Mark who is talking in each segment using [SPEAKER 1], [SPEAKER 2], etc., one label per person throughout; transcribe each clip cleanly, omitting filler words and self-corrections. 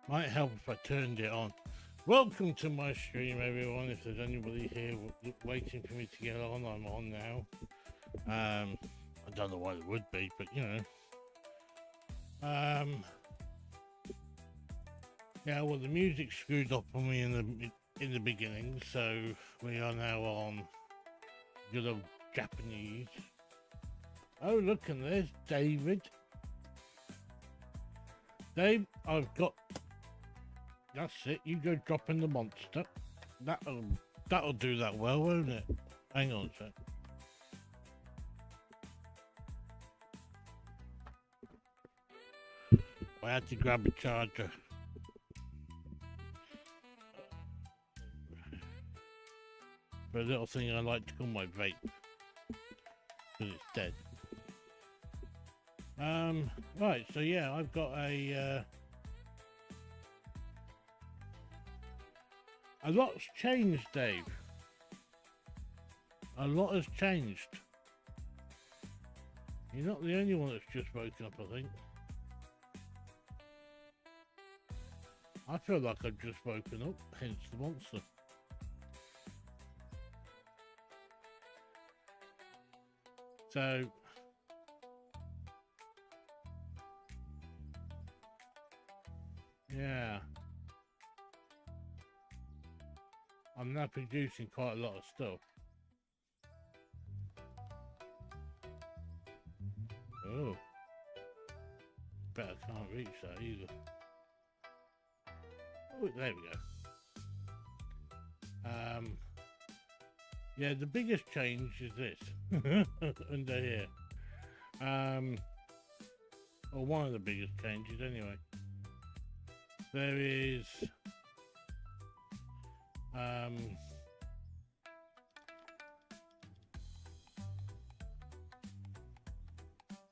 [SPEAKER 1] Might help if I turned it on. Welcome to my stream, everyone. If there's anybody here waiting for me to get on, I'm on now. I don't know why it would be, but you know. Yeah, well, the music screwed up on me in the beginning, so we are now on good old Japanese. Oh, look, and there's David. Dave, I've got. That's it. You go dropping the monster. That'll do that well, won't it? Hang on a sec. I had to grab a charger. For a little thing I like to call my vape. Because it's dead. Right, so yeah, I've got a lot's changed, Dave. A lot has changed. You're not the only one that's just woken up, I think. I feel like I've just woken up, hence the monster. So, yeah. I'm now producing quite a lot of stuff. Oh. Bet I can't reach that either. Oh, there we go. Yeah, the biggest change is this. Under here. Or one of the biggest changes anyway. There is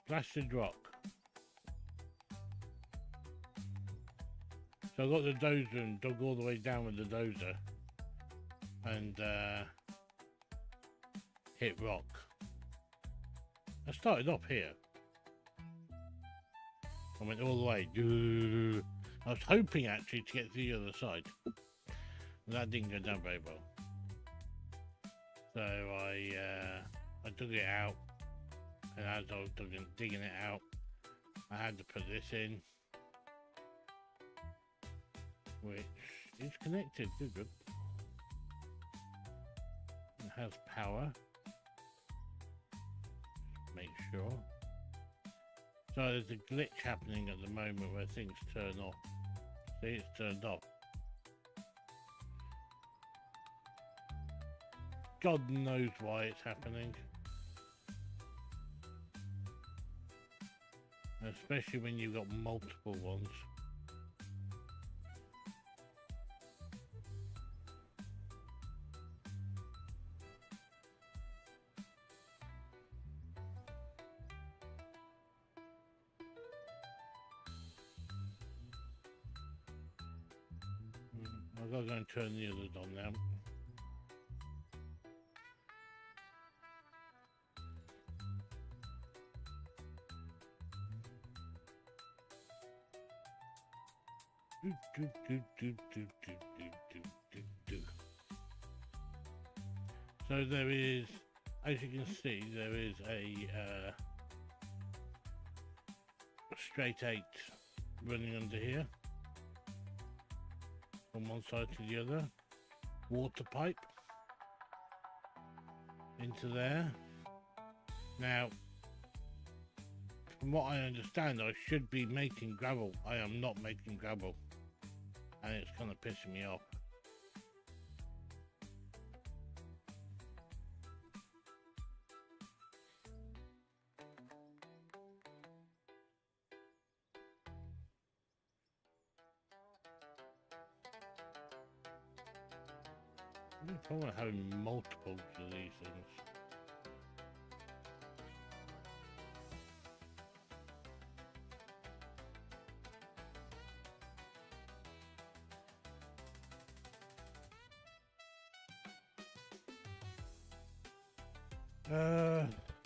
[SPEAKER 1] blasted rock. So I got the dozer and dug all the way down with the dozer and hit rock. I started up here. I went all the way. I was hoping actually to get to the other side. That didn't go down very well. So I dug it out, and as I was digging it out, I had to put this in, which is connected. Good. It has power. Make sure. So there's a glitch happening at the moment where things turn off. See, it's turned off. God knows why it's happening. Especially when you've got multiple ones. I've got to go and turn the others on now. So there is, as you can see, there is a straight 8 running under here from one side to the other, water pipe into there. Now, from what I understand, I should be making gravel. I am not making gravel, and it's kind of pissing me off. I'm probably having multiples of these things.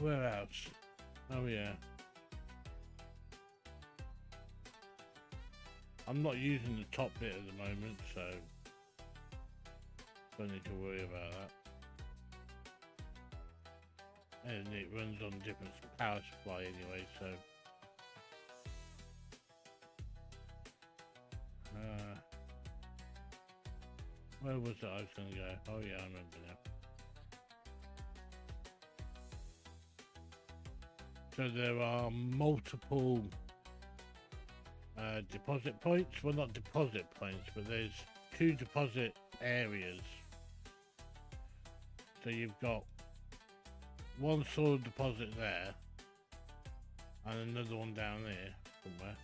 [SPEAKER 1] Where else? Oh yeah. I'm not using the top bit at the moment, so don't need to worry about that. And it runs on different power supply anyway, so where was it I was going to go? Oh yeah, I remember now. So there are multiple deposit points. Well, not deposit points, but there's 2 deposit areas. So you've got one soil deposit there and another one down there somewhere.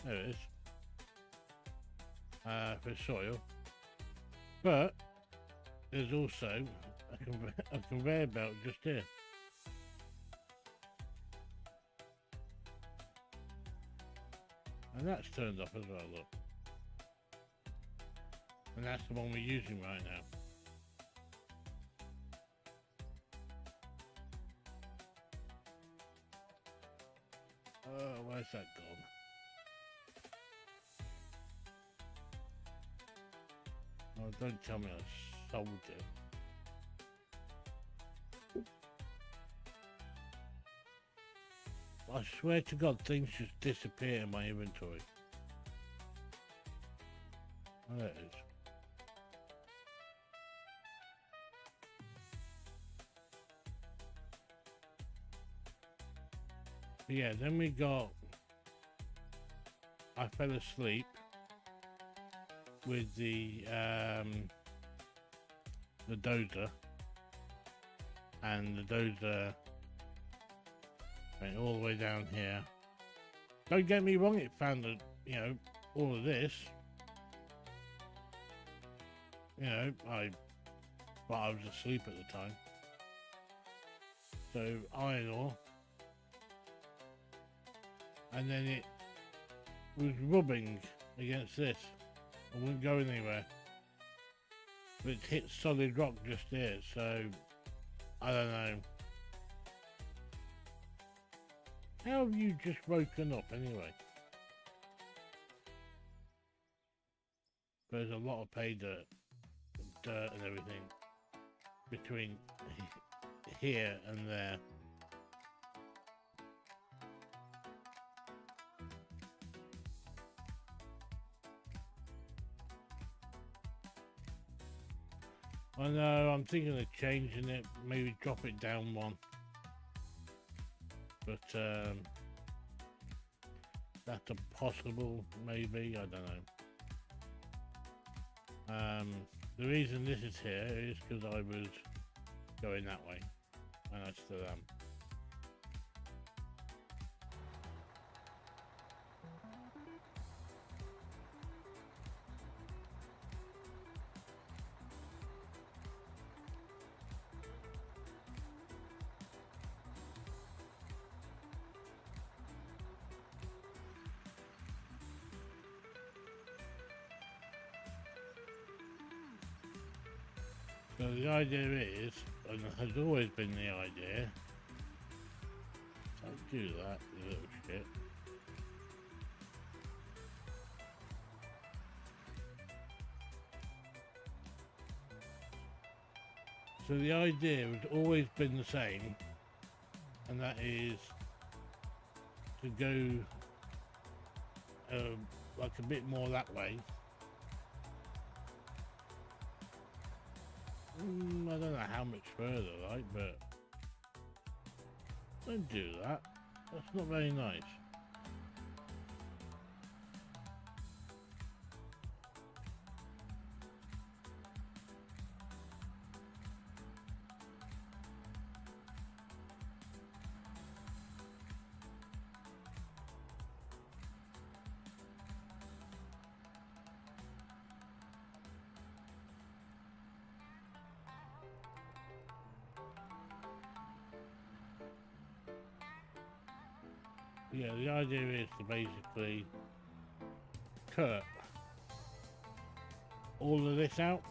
[SPEAKER 1] There it is. For soil. But there's also a conveyor belt just here. And that's turned off as well, look. And that's the one we're using right now. Oh, where's that gone? Oh, don't tell me I sold it. I swear to God, things just disappear in my inventory. Oh, there it is. Yeah, then we got... I fell asleep with the dozer, and the dozer went all the way down here. Don't get me wrong, it found that, you know, all of this, you know, but I was asleep at the time. So iron ore, and then it was rubbing against this. I wouldn't go anywhere. But it's hit solid rock just here, so I don't know. How have you just woken up anyway? There's a lot of pay dirt and everything between here and there. I know, I'm thinking of changing it, maybe drop it down one. But that's a possible, maybe, I don't know. The reason this is here is because I was going that way, and I still am. So the idea is, and has always been the idea, don't do that, you little shit. So the idea has always been the same, and that is to go like a bit more that way. I don't know how much further, right, but don't do that. That's not very nice. Yeah, the idea is to basically cut all of this out.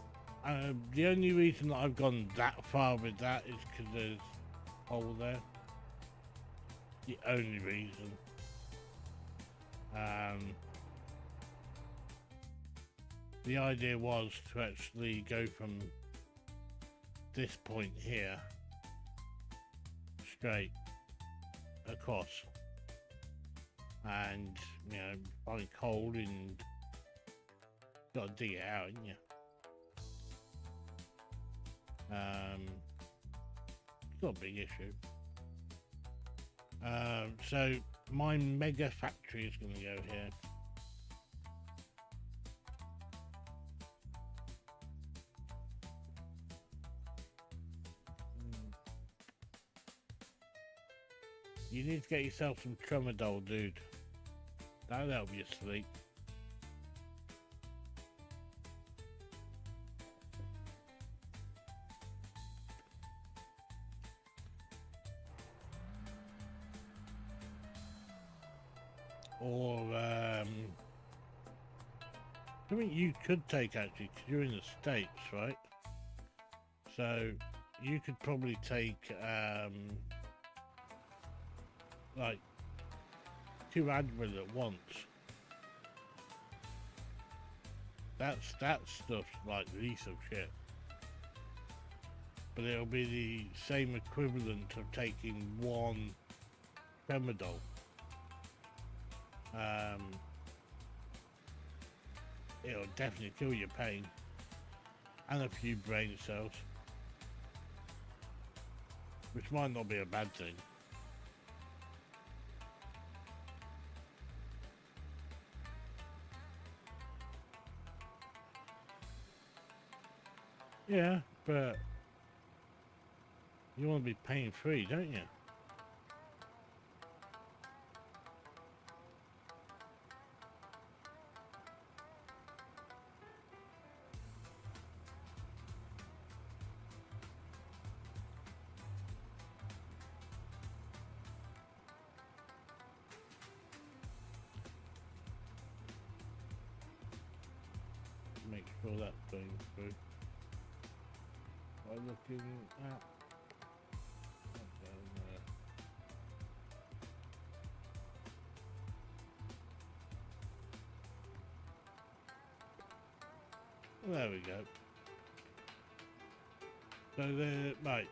[SPEAKER 1] The only reason that I've gone that far with that is because there's a hole there. The only reason. The idea was to actually go from this point here straight across and, you know, find coal and got to dig it out, haven't you? It's not a big issue. So my mega factory is going to go here. You need to get yourself some tramadol, dude. That'll help you sleep. Or something you could take actually, because you're in the States, right? So you could probably take like 2 Advil at once. That stuff's like lethal shit. But it'll be the same equivalent of taking 1 tramadol. It'll definitely kill your pain and a few brain cells, which might not be a bad thing. Yeah, but you want to be pain free, don't you? Make sure that's going through. By looking at there we go. So there, right.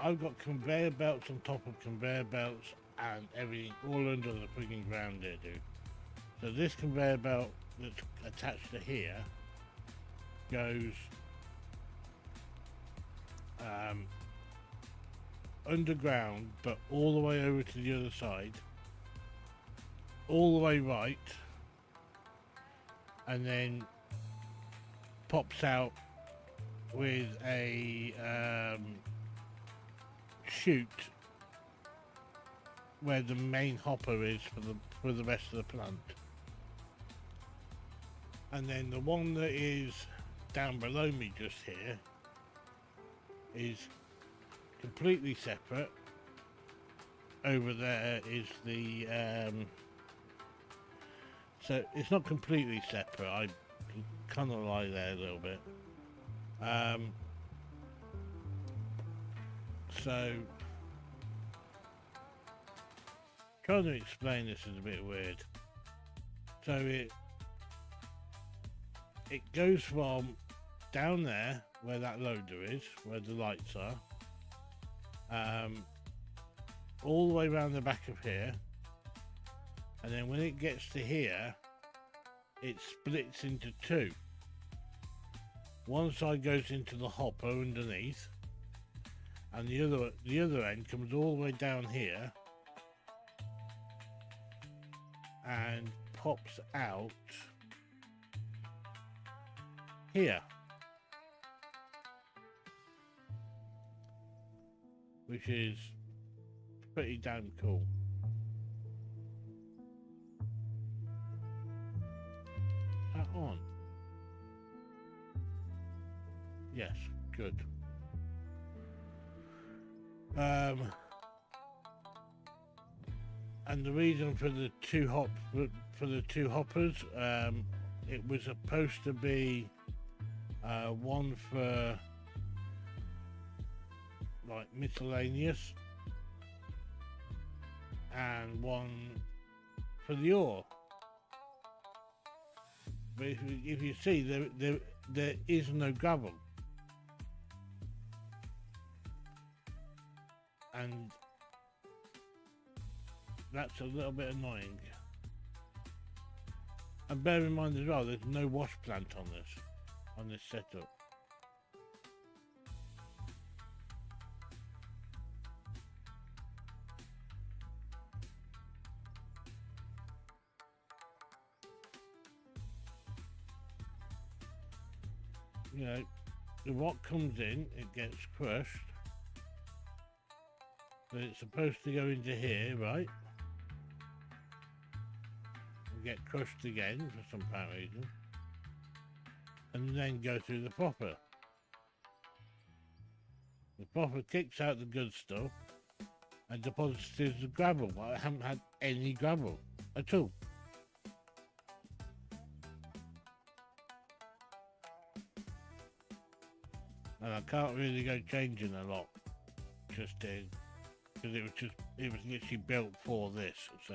[SPEAKER 1] I've got conveyor belts on top of conveyor belts and everything all under the freaking ground there, dude. So this conveyor belt that's attached to here goes underground, but all the way over to the other side, all the way right, and then pops out with a chute where the main hopper is for the rest of the plant. And then the one that is down below me just here is completely separate. Over there is the so it's not completely separate. I kind of lie there a little bit. So trying to explain this is a bit weird. So it goes from down there where that loader is, where the lights are, all the way around the back of here, and then when it gets to here, it splits into 2. One side goes into the hopper underneath, and the other end comes all the way down here and pops out here, which is pretty damn cool. Is that on? Yes, good. And the reason for the two hoppers, it was supposed to be one for like miscellaneous and one for the ore. But if you see, there is no gravel. And that's a little bit annoying. And bear in mind as well, there's no wash plant on this setup. You know, the rock comes in, it gets crushed. Then it's supposed to go into here, right? And get crushed again for some apparent reason. And then go through the popper. The popper kicks out the good stuff and deposits the gravel. Well, I haven't had any gravel at all. And I can't really go changing a lot just in, because it was literally built for this, so.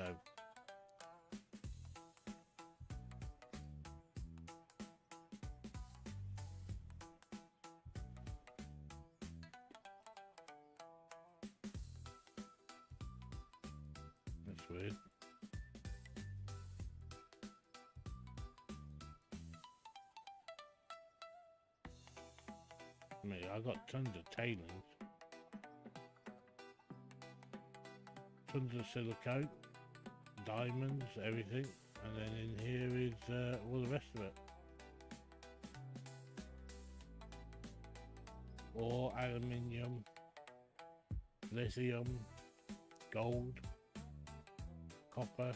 [SPEAKER 1] That's weird. I got tons of tailings, tons of silicone, diamonds, everything, and then in here is all the rest of it. Ore, aluminium, lithium, gold, copper.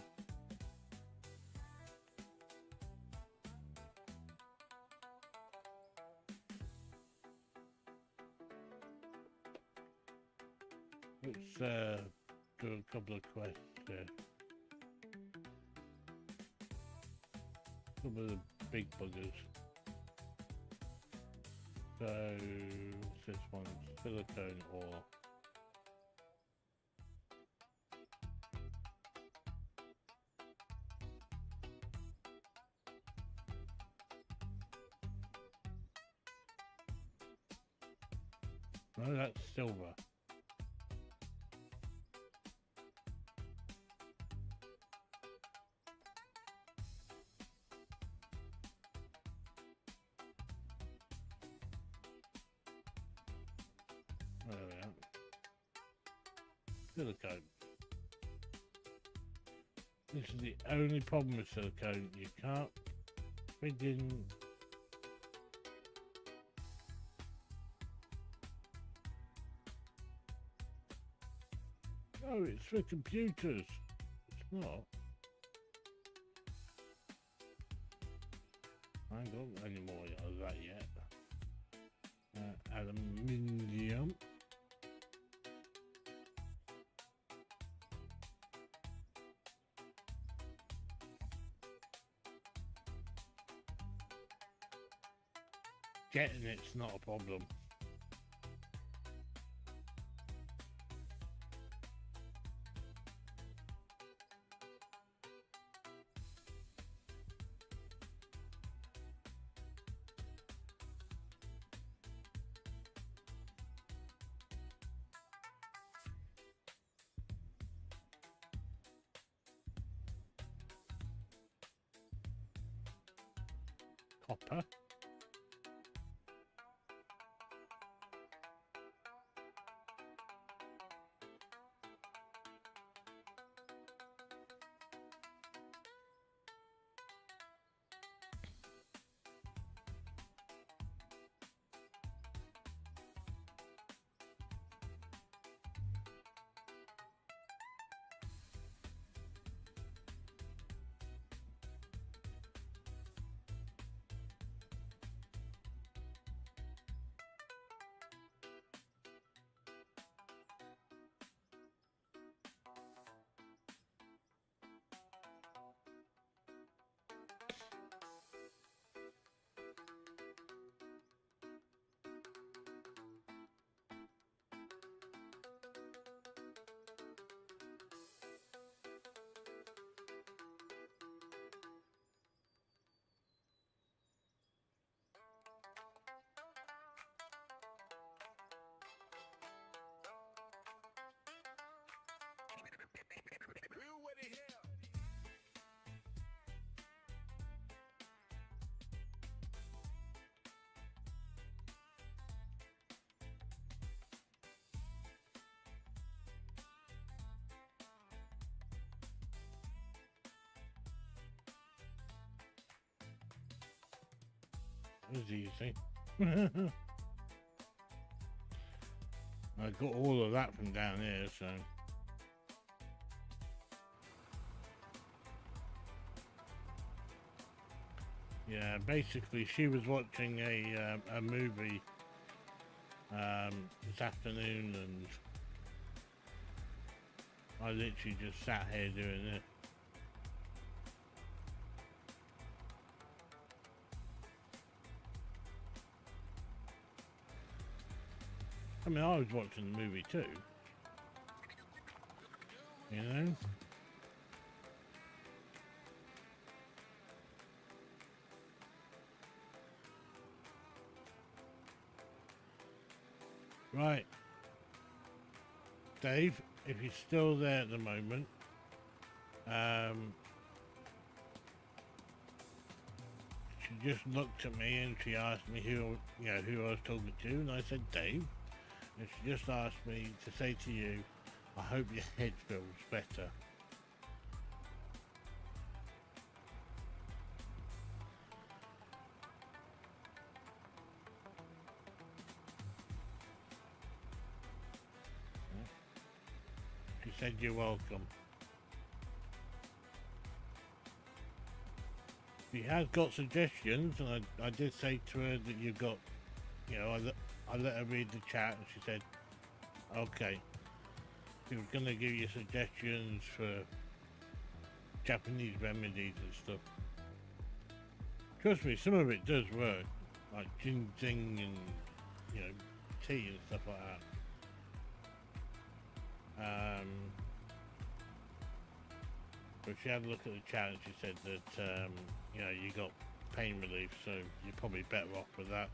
[SPEAKER 1] Let's do a couple of quests here. Some of the big buggers. So, what's this one? Silicone ore. No, that's silver. There we are. Silicone. This is the only problem with silicone. You can't friggin' oh, it's for computers. It's not. I ain't got any more of that yet. Aluminium. Getting it's not a problem. Copper. was easy. I got all of that from down here, so. Yeah, basically she was watching a movie this afternoon, and I literally just sat here doing this. I mean, I was watching the movie too, you know? Right. Dave, if you're still there at the moment, she just looked at me and she asked me who I was talking to, and I said Dave, and she just asked me to say to you, I hope your head feels better. She said you're welcome. She has got suggestions, and I did say to her that you've got, I let her read the chat, and she said, okay. She was going to give you suggestions for Japanese remedies and stuff. Trust me, some of it does work, like ginseng and, tea and stuff like that. But she had a look at the chat and she said that, you got pain relief, so you're probably better off with that.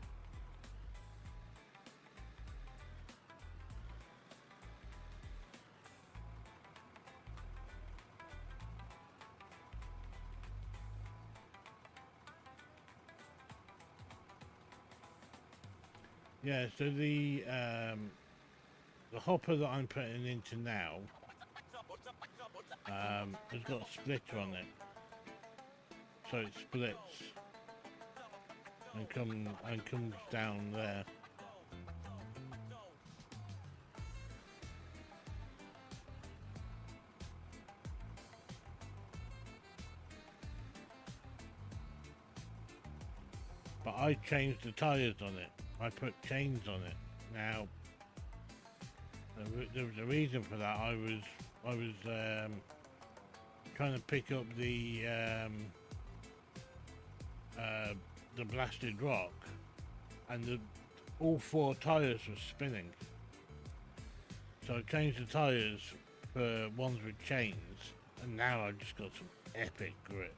[SPEAKER 1] Yeah, so the hopper that I'm putting into now has got a splitter on it, so it splits and comes down there. But I changed the tires on it. I put chains on it. Now, there was a reason for that. I was trying to pick up the blasted rock, and all four tires were spinning. So I changed the tires for ones with chains, and now I've just got some epic grip.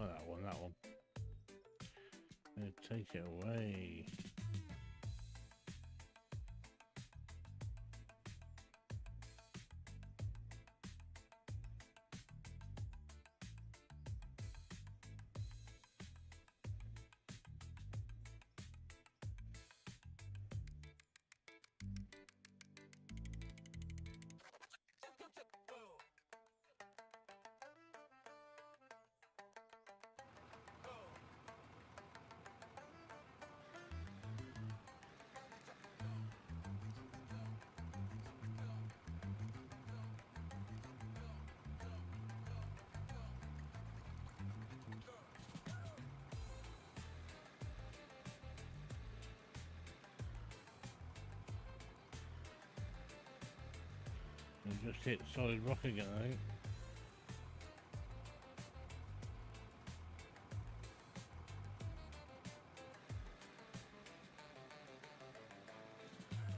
[SPEAKER 1] Oh, that one. Take it away. We just hit solid rock again, I think.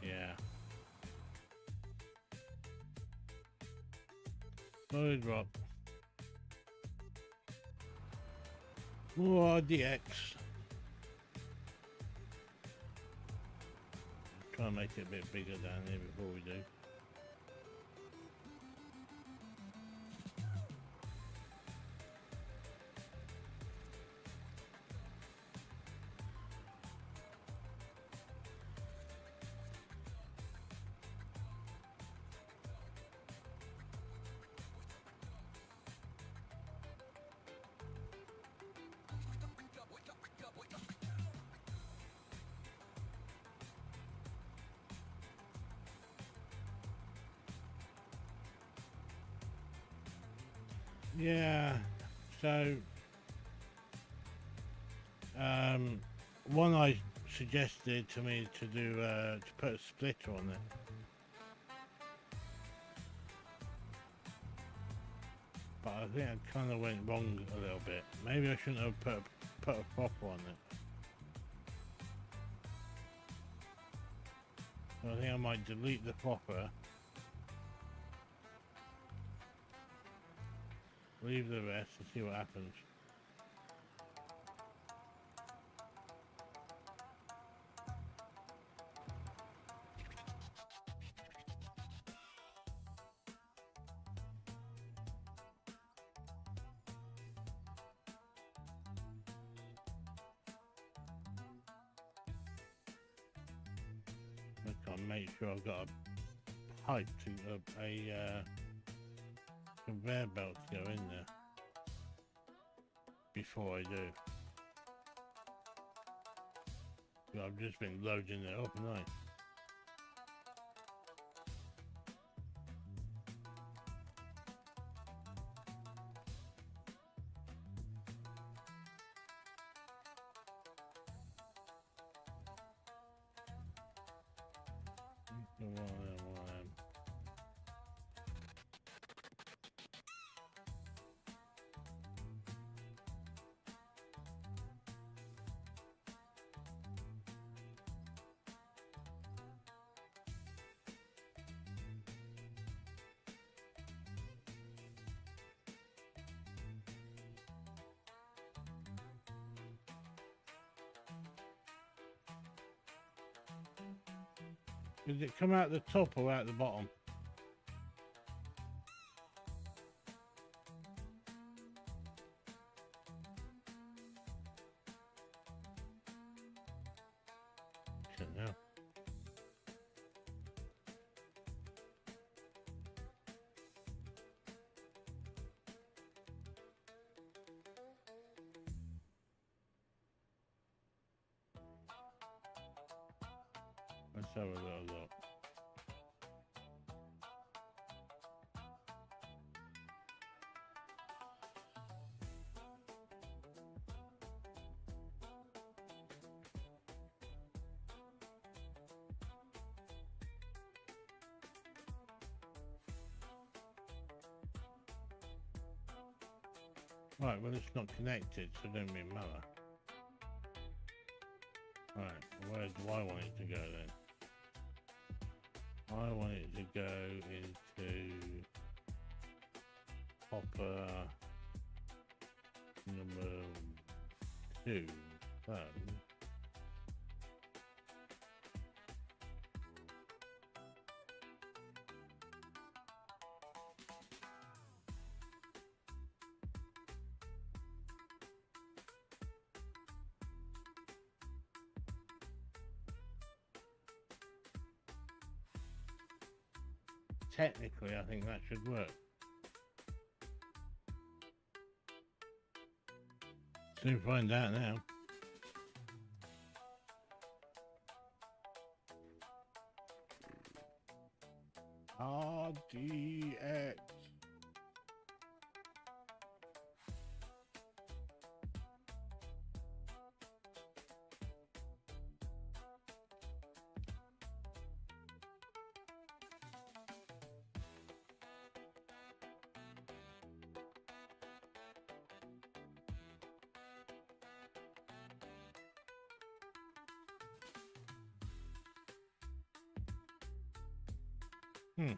[SPEAKER 1] Yeah. Solid rock. Oh, DX. Try and make it a bit bigger down here before we do. Yeah. So, um, one I suggested to me to do to put a splitter on it. But I think I kind of went wrong a little bit. Maybe I shouldn't have put a popper on it. So I think I might delete the popper. Leave the rest and see what happens. I can make sure I've got a pipe to a conveyor belt to go in there before I do. I've just been loading it up, haven't I? Does it come out the top or out the bottom? Shit now. Let's have a little look. Right, well it's not connected, so it don't really matter. Right, where do I want it to go then? I want it to go into hopper number 2. So technically I think that should work. Soon find out now. RDX. Hmm.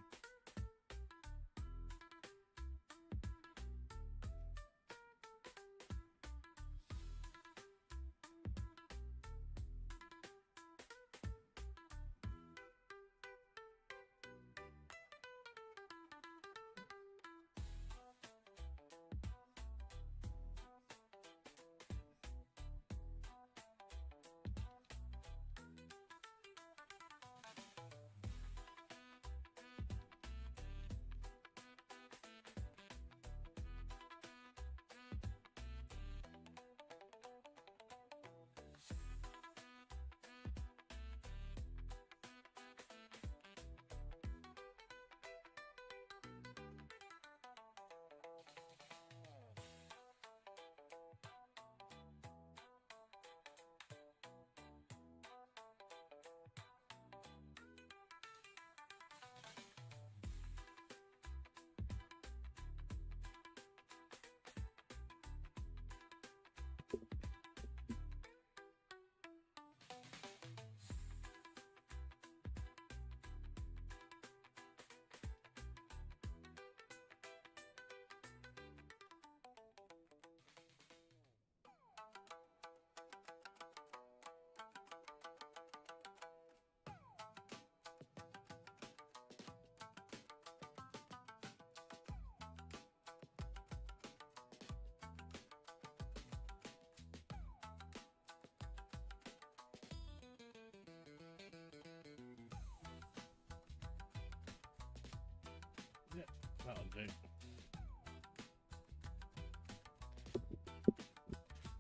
[SPEAKER 1] That'll do.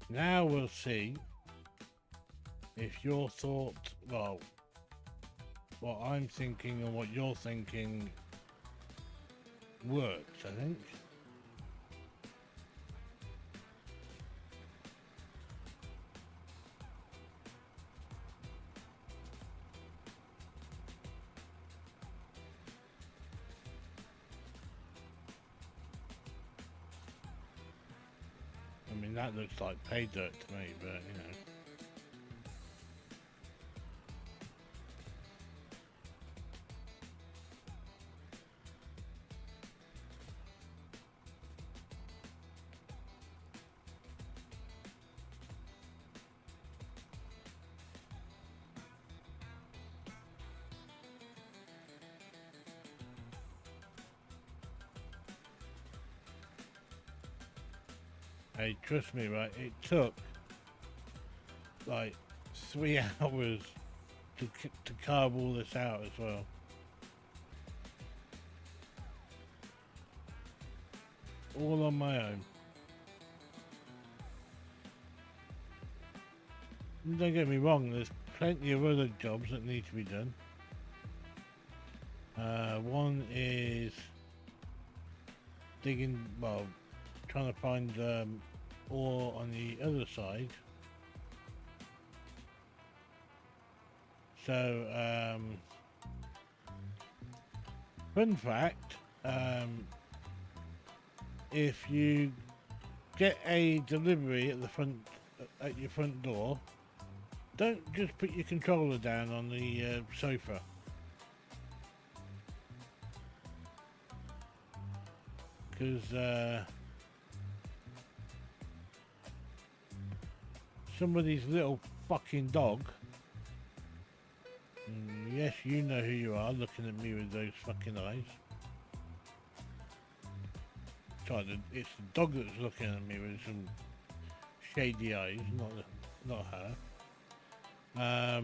[SPEAKER 1] Now we'll see if your thought, well, what I'm thinking and what you're thinking works, I think. I mean, that looks like pay dirt to me, but you know. Hey, trust me, right? It took like 3 hours to carve all this out as well. All on my own. Don't get me wrong, there's plenty of other jobs that need to be done. One is digging, well, trying to find ore on the other side. So, fun fact, if you get a delivery at your front door, don't just put your controller down on the sofa. Because somebody's little fucking dog, yes, you know who you are, looking at me with those fucking eyes. Sorry, it's the dog that's looking at me with some shady eyes, not her.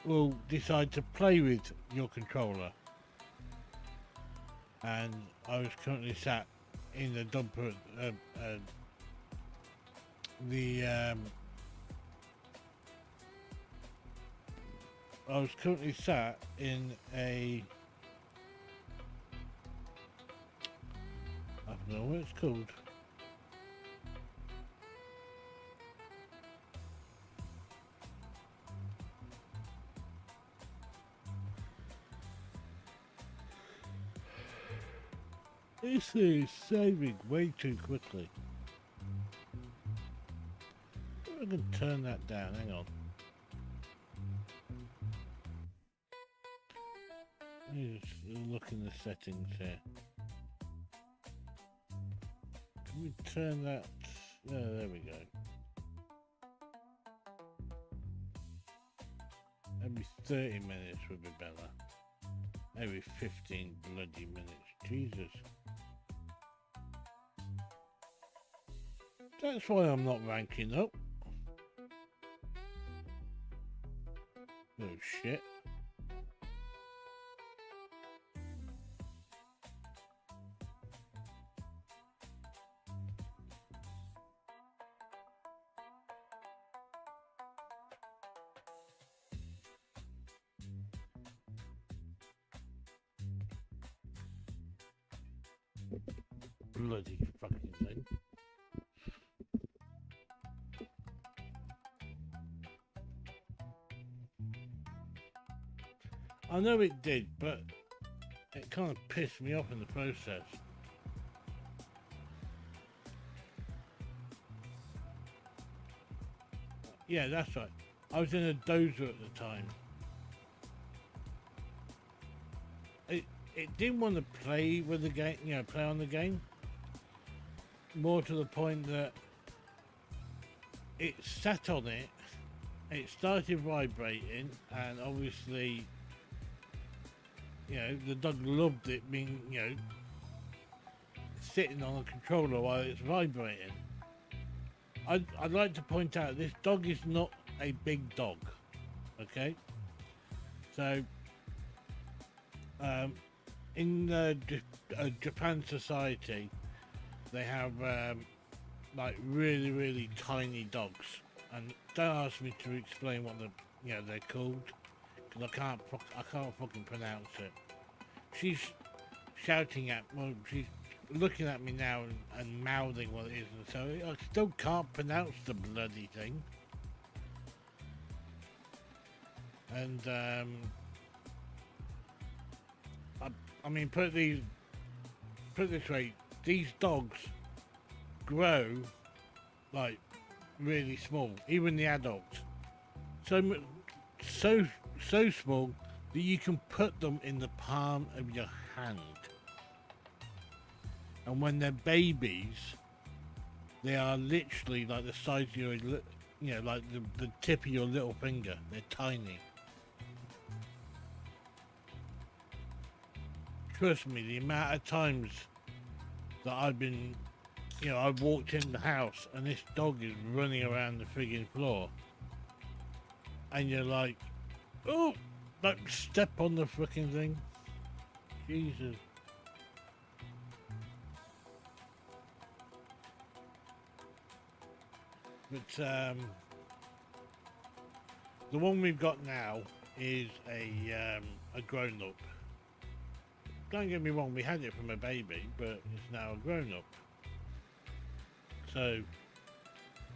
[SPEAKER 1] Will decide to play with your controller. And I was currently sat in the dumper, I was currently sat in a, I don't know what it's called. This thing is saving way too quickly. I can turn that down, hang on. Let me just look in the settings here. Can we turn that? Oh, there we go. Every 30 minutes would be better. Every 15 bloody minutes. Jesus. That's why I'm not ranking up. Oh shit. Bloody fucking thing. I know it did, but it kind of pissed me off in the process. Yeah, that's right. I was in a dozer at the time. It didn't want to play with the game, you know, play on the game. More to the point that it sat on it, it started vibrating, and obviously, you know, the dog loved it being, you know, sitting on a controller while it's vibrating. I'd like to point out this dog is not a big dog, okay? So, in Japan society, they have like really tiny dogs, and don't ask me to explain what they're called, because I can't fucking pronounce it. She's shouting at, well, she's looking at me now and mouthing what it is, and so I still can't pronounce the bloody thing. And I mean, put it this way, these dogs grow like really small, even the adults. So small that you can put them in the palm of your hand. And when they're babies, they are literally like the size of your, like the tip of your little finger. They're tiny. Trust me, the amount of times that I've walked in the house and this dog is running around the frigging floor, and you're like, oh, like step on the freaking thing. Jesus. But the one we've got now is a grown-up. Don't get me wrong, we had it from a baby, but it's now a grown-up. So,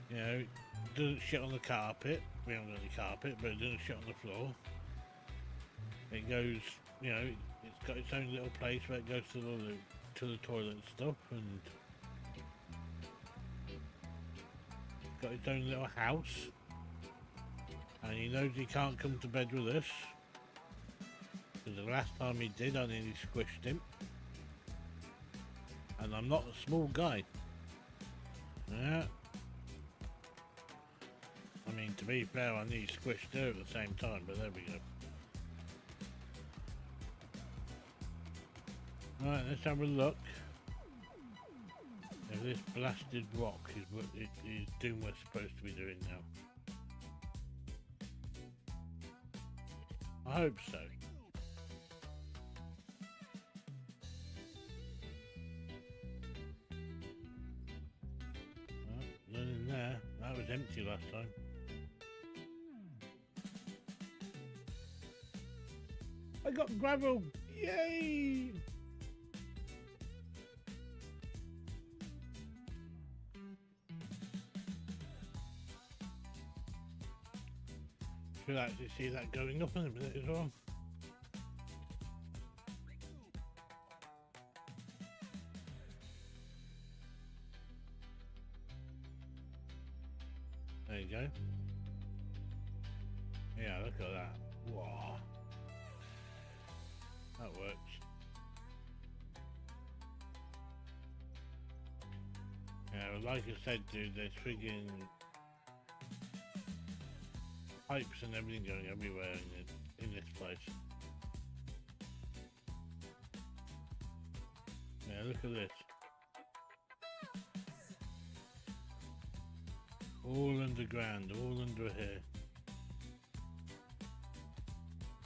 [SPEAKER 1] it doesn't shit on the carpet. We haven't got any carpet, but it doesn't shit on the floor. It goes, it's got its own little place where it goes to the toilet and stuff, and it's got its own little house. And he knows he can't come to bed with us, because the last time he did, I nearly squished him. And I'm not a small guy. Yeah. I mean, to be fair, I nearly squished her at the same time, but there we go. Right, let's have a look. If this blasted rock is what it is doing what it's supposed to be doing now. I hope so. None in there. That was empty last time. I got gravel! Yay! Should actually see that going up in a minute as well. There you go. Yeah, look at that. Wow. That works. Yeah, well, like I said, dude, there's friggin' pipes and everything going everywhere in this place. Yeah, look at this. All underground, all under here.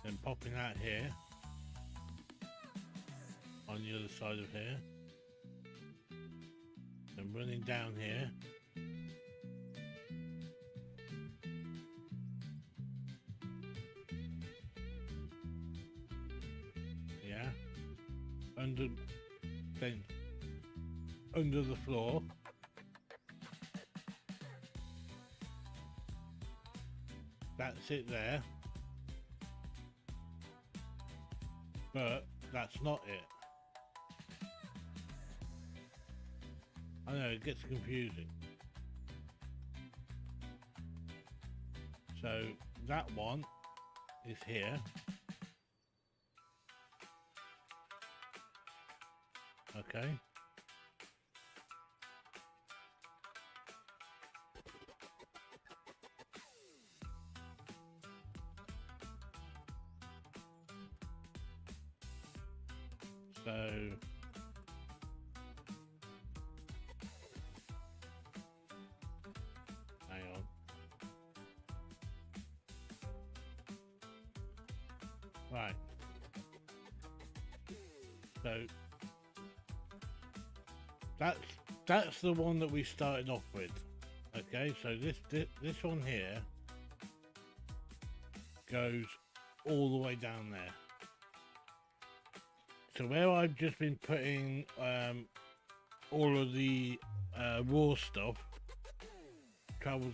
[SPEAKER 1] Then popping out here. On the other side of here. Then running down here. Yeah. Then under the floor. That's it there. But that's not it. I know, it gets confusing. So that one is here. Okay. So hang on. Right. So that's the one that we started off with. Okay, so this one here goes all the way down there. So where I've just been putting all of the raw stuff, travels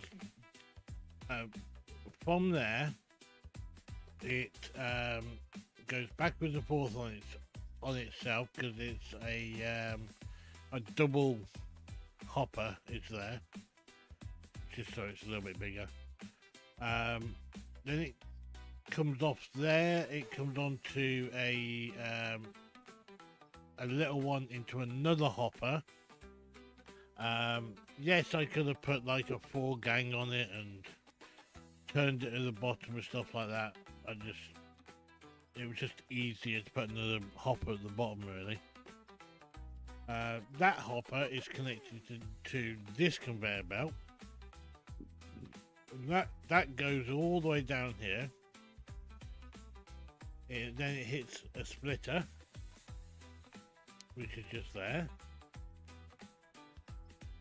[SPEAKER 1] from there. It goes backwards and forth on itself because it's a double hopper. It's there, just so it's a little bit bigger. Then it comes off there. It comes onto a little one into another hopper. Yes, I could have put like a 4 gang on it and turned it to the bottom and stuff like that. It was just easier to put another hopper at the bottom, really. That hopper is connected to this conveyor belt. That goes all the way down here. Then it hits a splitter, which is just there.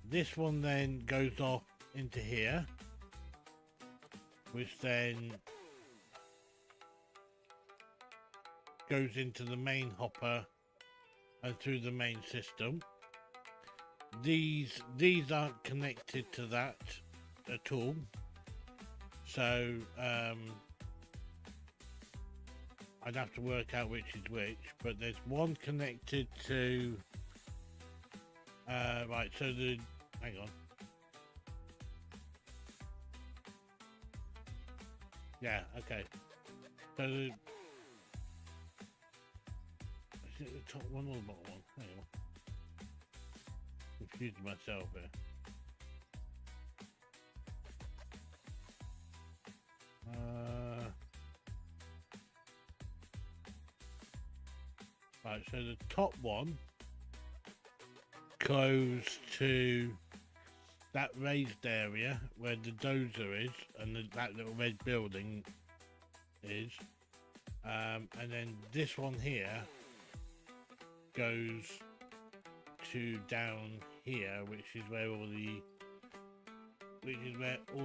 [SPEAKER 1] This one then goes off into here, which then goes into the main hopper and through the main system. These aren't connected to that at all, so I'd have to work out which is which, but there's one connected to right, so hang on. Yeah, okay. So is it the top one or the bottom one? Hang on. Confused myself here. Right, so the top one goes to that raised area where the dozer is and that little red building is, and then this one here goes to down here, which is where all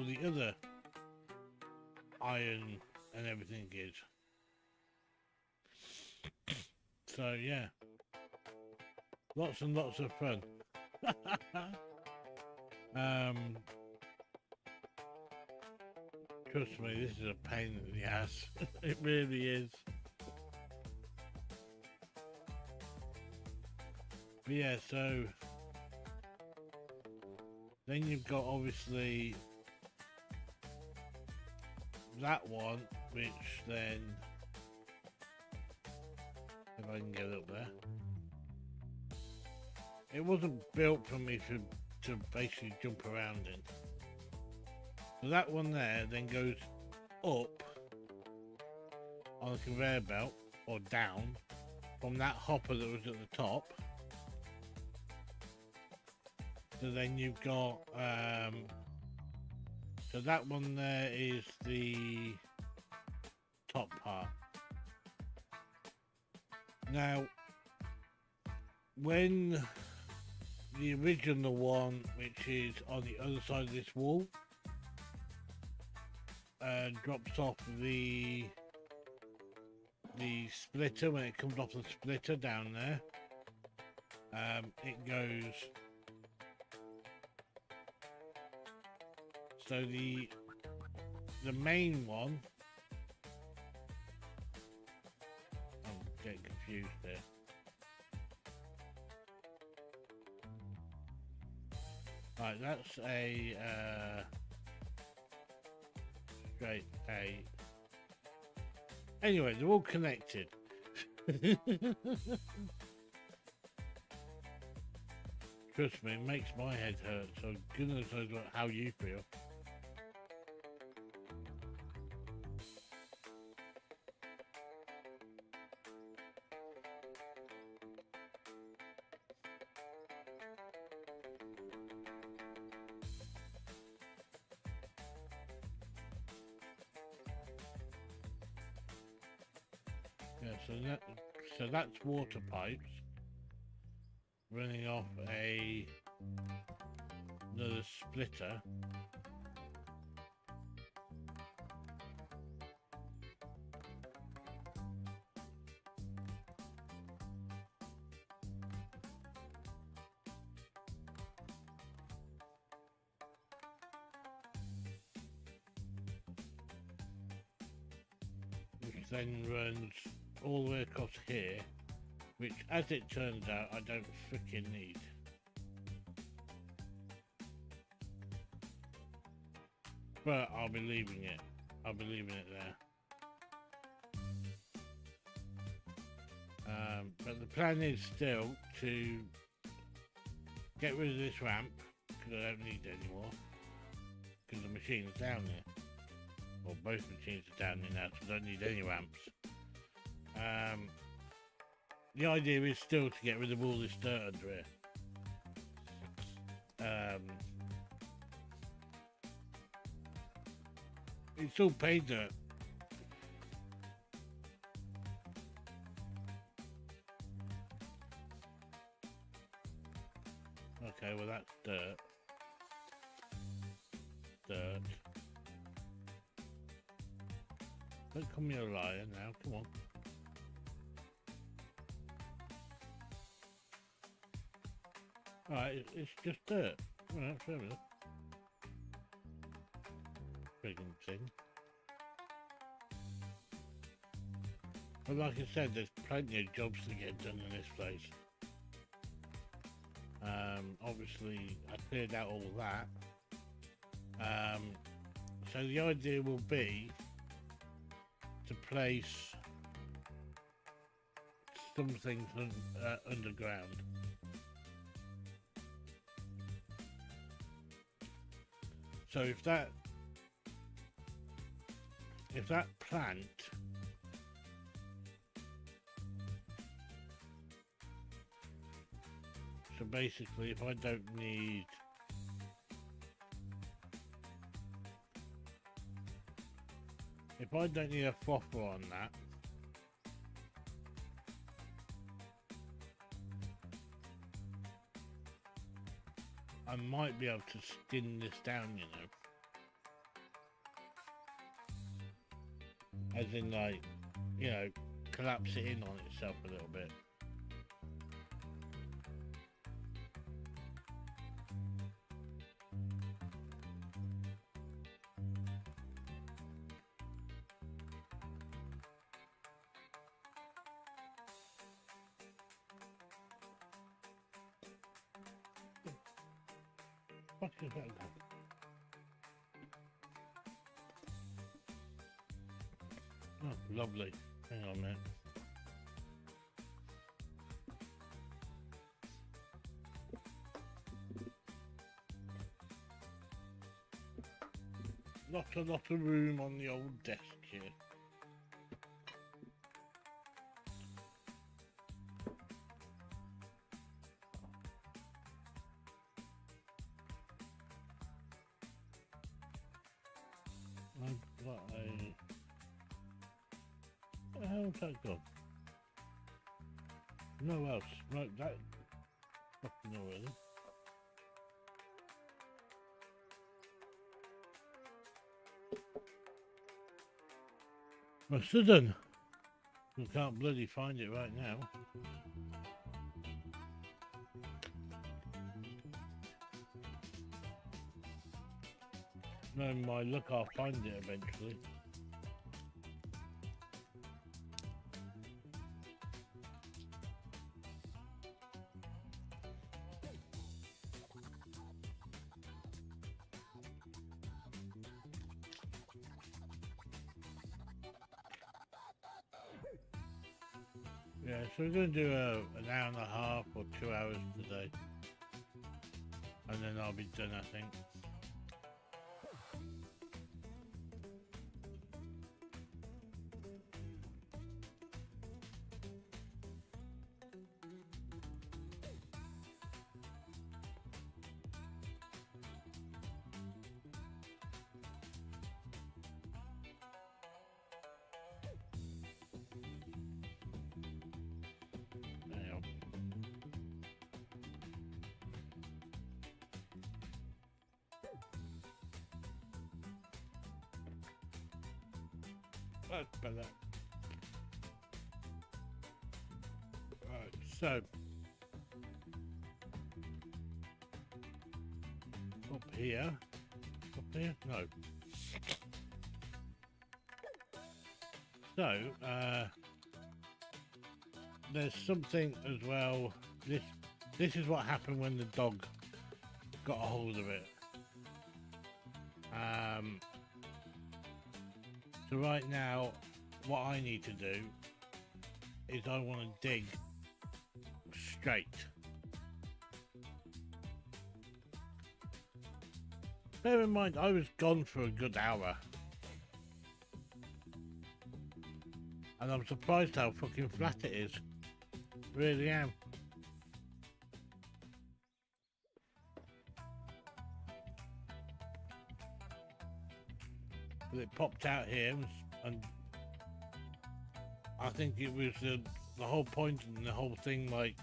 [SPEAKER 1] the other iron and everything is. So yeah, lots and lots of fun. Trust me, this is a pain in the ass. It really is. But yeah, so then you've got obviously that one, which then, if I can get up there, it wasn't built for me to basically jump around in. So that one there then goes up on the conveyor belt, or down, from that hopper that was at the top. So then you've got, so that one there is the top part. Now, when the original one, which is on the other side of this wall, drops off the splitter, when it comes off the splitter down there, it goes, so the main one, I'm getting confused there. Right, that's a straight A. Anyway, they're all connected. Trust me, it makes my head hurt, so goodness knows how you feel. Yeah, so that's water pipes running off another splitter. Which then runs all the way across here, which, as it turns out, I don't freaking need. But I'll be leaving it. I'll be leaving it there. But the plan is still to get rid of this ramp, because I don't need it anymore, because the machine's down there. Well, both machines are down there now, so I don't need any ramps. The idea is still to get rid of all this dirt under here. It's all pay dirt. Okay, well that's dirt. Dirt. Don't call me a liar now, come on. Alright, it's just dirt. Alright, fair enough. Friggin' thing. But like I said, there's plenty of jobs to get done in this place. Obviously, I cleared out all that. So the idea will be to place some things underground. So if that plant so basically if I don't need a frother on that, I might be able to skin this down, you know. As in, like, you know, collapse it in on itself a little bit. What is that? Oh, lovely. Hang on a minute. Not a lot of room on the old desk here. I've got a... How's that gone? No else. Right, that... Fucking already. Well, sudden. We can't bloody find it right now. No, my luck, I'll find it eventually. Yeah, so we're going to do an hour and a half or 2 hours today. And then I'll be done, I think. That's better. Right, so up here, no. So there's something as well. This is what happened when the dog got a hold of it. So right now, what I need to do is I want to dig straight. Bear in mind, I was gone for a good hour. And I'm surprised how fucking flat it is. Really am. But it popped out here, and I think it was the whole point and the whole thing, like,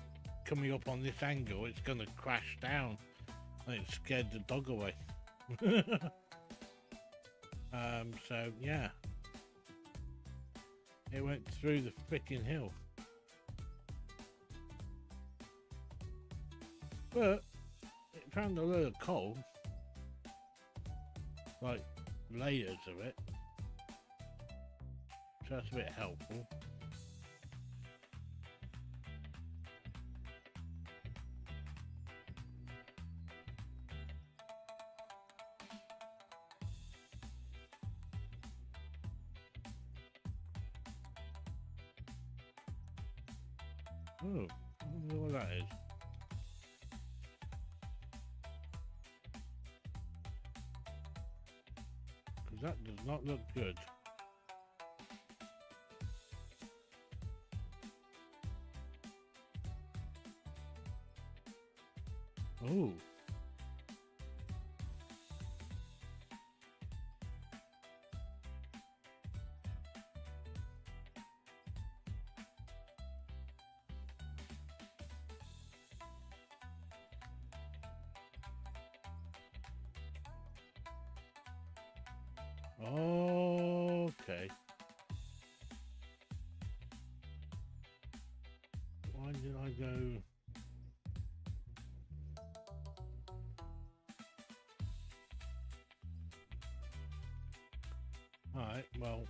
[SPEAKER 1] coming up on this angle, it's gonna crash down. And it scared the dog away. So yeah. It went through the freaking hill. But it found a load of coal. Like layers of it. So that's a bit helpful. Oh, I wonder what that is. Because that does not look good. Oh. Okay. Why did I go? Alright, well.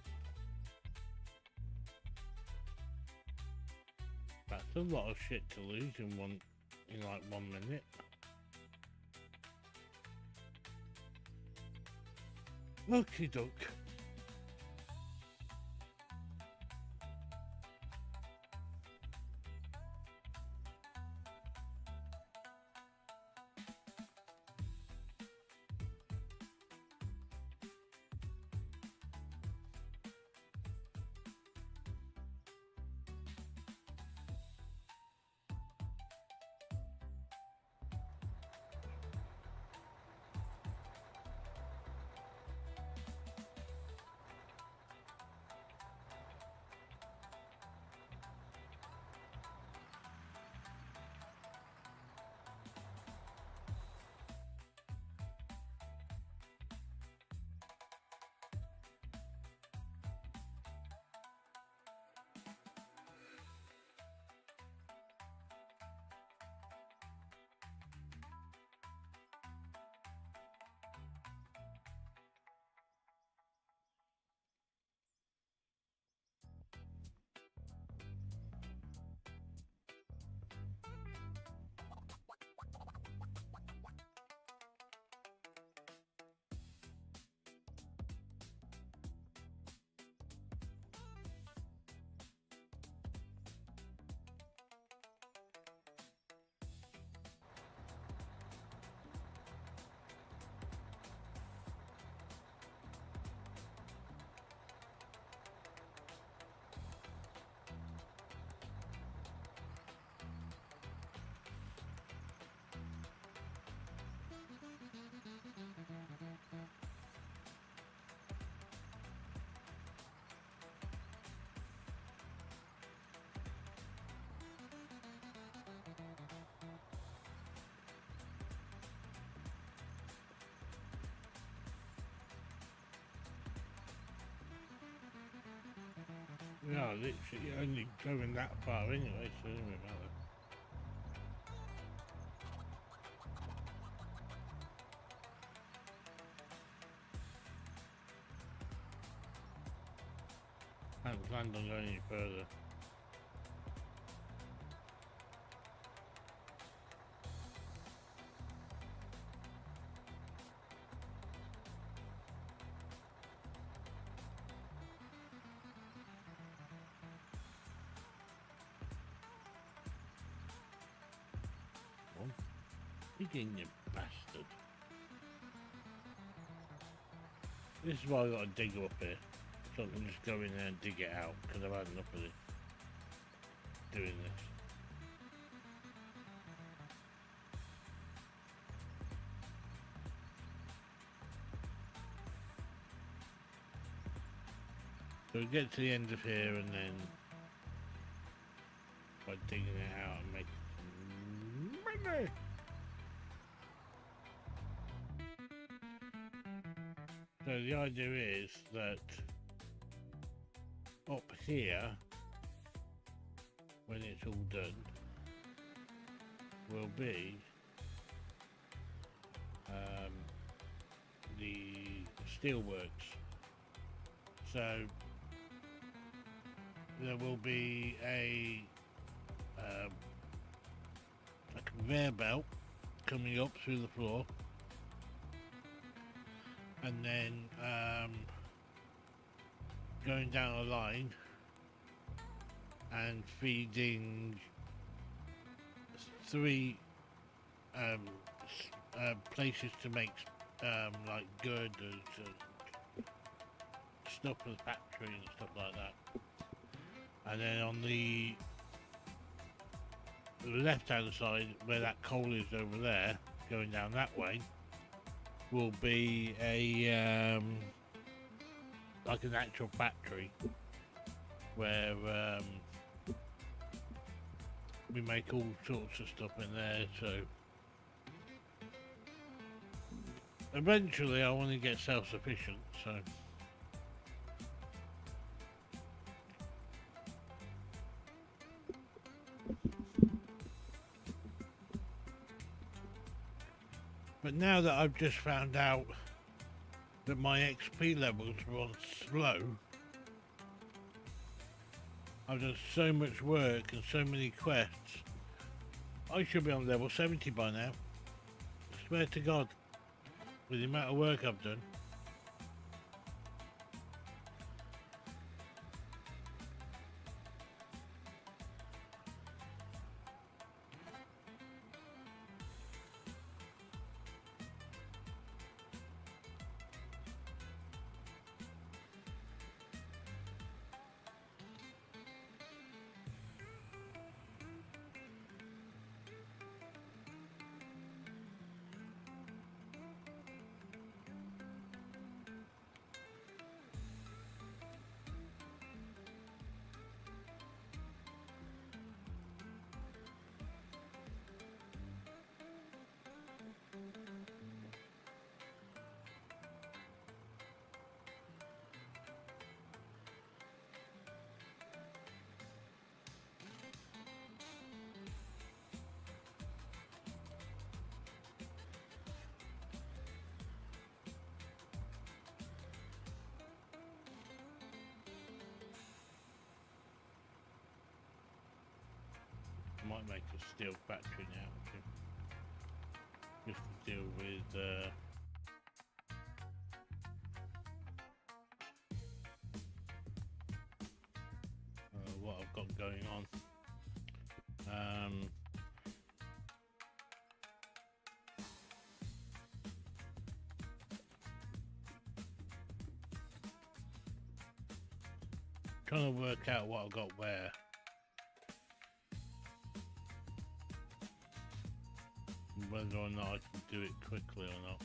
[SPEAKER 1] That's a lot of shit to lose in like 1 minute. Okie doke. Yeah, literally only going that far anyway, so it doesn't really matter. I haven't planned on going any further. Digging, you bastard. This is why I gotta dig up here. So I can just go in there and dig it out, because I've had enough of it. Doing this. So we get to the end of here and then by digging it out and making some money. So the idea is that up here, when it's all done, will be the steelworks. So there will be a conveyor belt coming up through the floor, and then going down a line and feeding three places to make like girders and stuff for the factory and stuff like that. And then on the left hand side, where that coal is over there, going down that way, will be a like an actual factory where we make all sorts of stuff in there. So eventually I want to get self-sufficient, so but now that I've just found out that my XP levels are on slow, I've done so much work and so many quests, I should be on level 70 by now. I swear to God, with the amount of work I've done. I might make a steel factory now just to deal with what I've got going on. Trying to work out what I've got where. Whether or not I can do it quickly or not.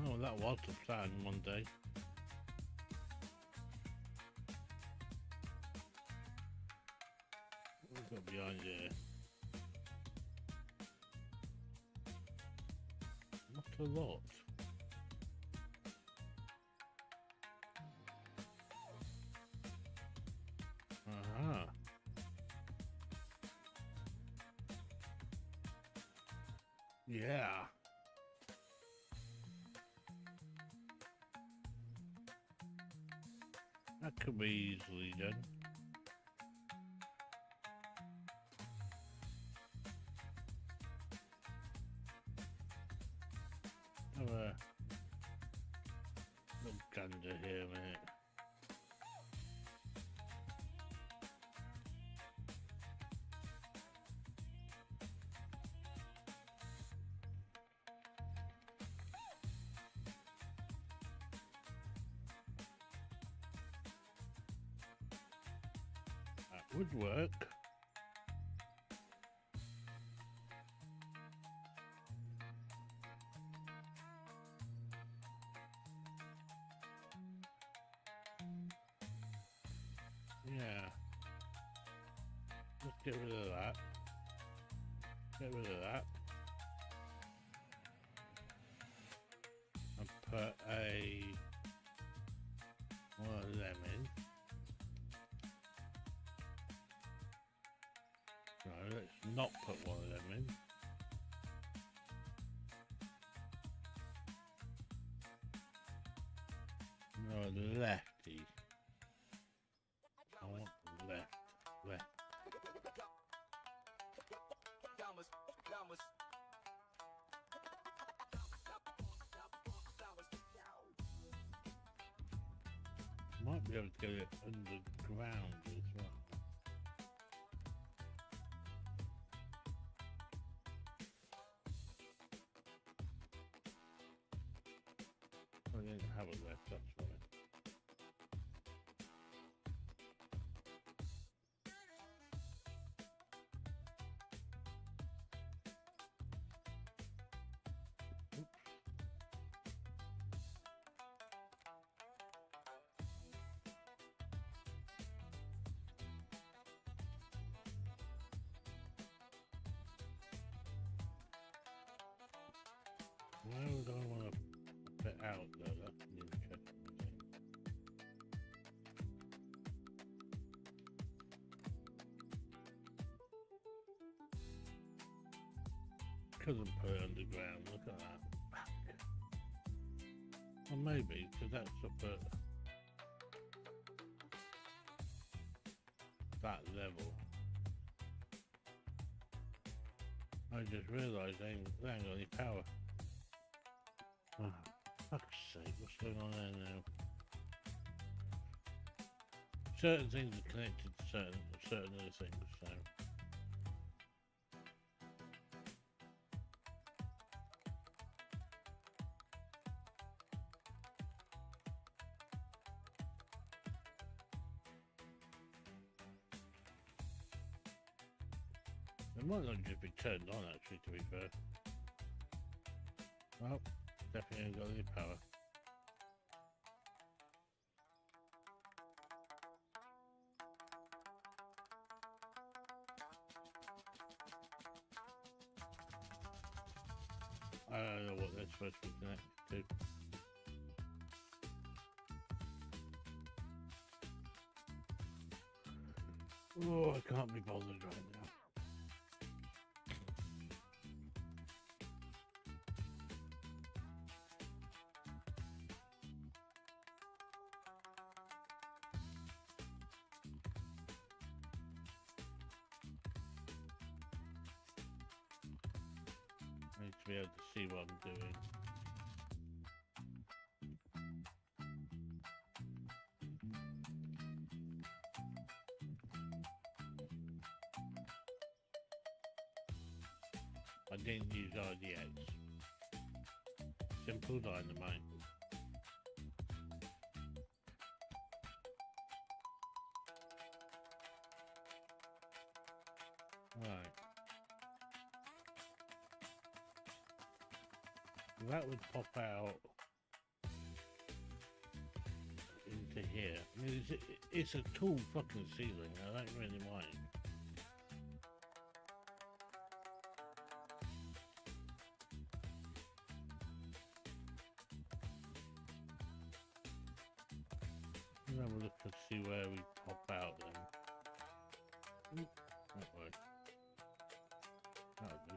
[SPEAKER 1] Well, that was the plan one day. Got behind here. Not a lot. Uh-huh. Yeah. That could be easily done. Have a little gander here a minute. That would work. Yeah. Let's get rid of that. Get rid of that. And put one of them in. No, let's not put one of them in. No, lefty. I want left. Might be able to get it underground as well. I didn't have it left, that's right. Why would I want to put out though? That's an interesting thing. Couldn't put it underground, look at that. Well, maybe, because that's up at that level. I just realised they ain't got any power. Oh, fuck's sake, what's going on there now? Certain things are connected to certain other things, so. It might not just be turned on actually, to be fair. Well, definitely ain't got any power. I don't know what they're supposed to be connected to. Oh, I can't be bothered right now. I need to be able to see what I'm doing. I didn't use RDX. Simple dynamite. Right. That would pop out into here. I mean, it's a tall fucking ceiling. I don't really mind. see where we pop out then. That way. That'll do.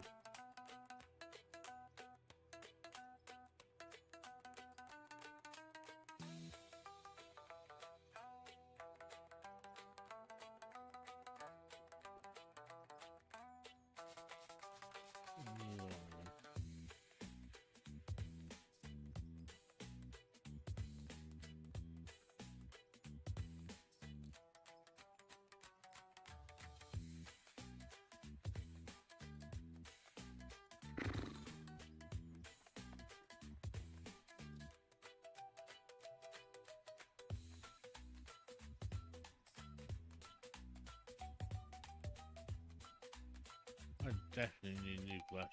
[SPEAKER 1] I definitely need new glasses.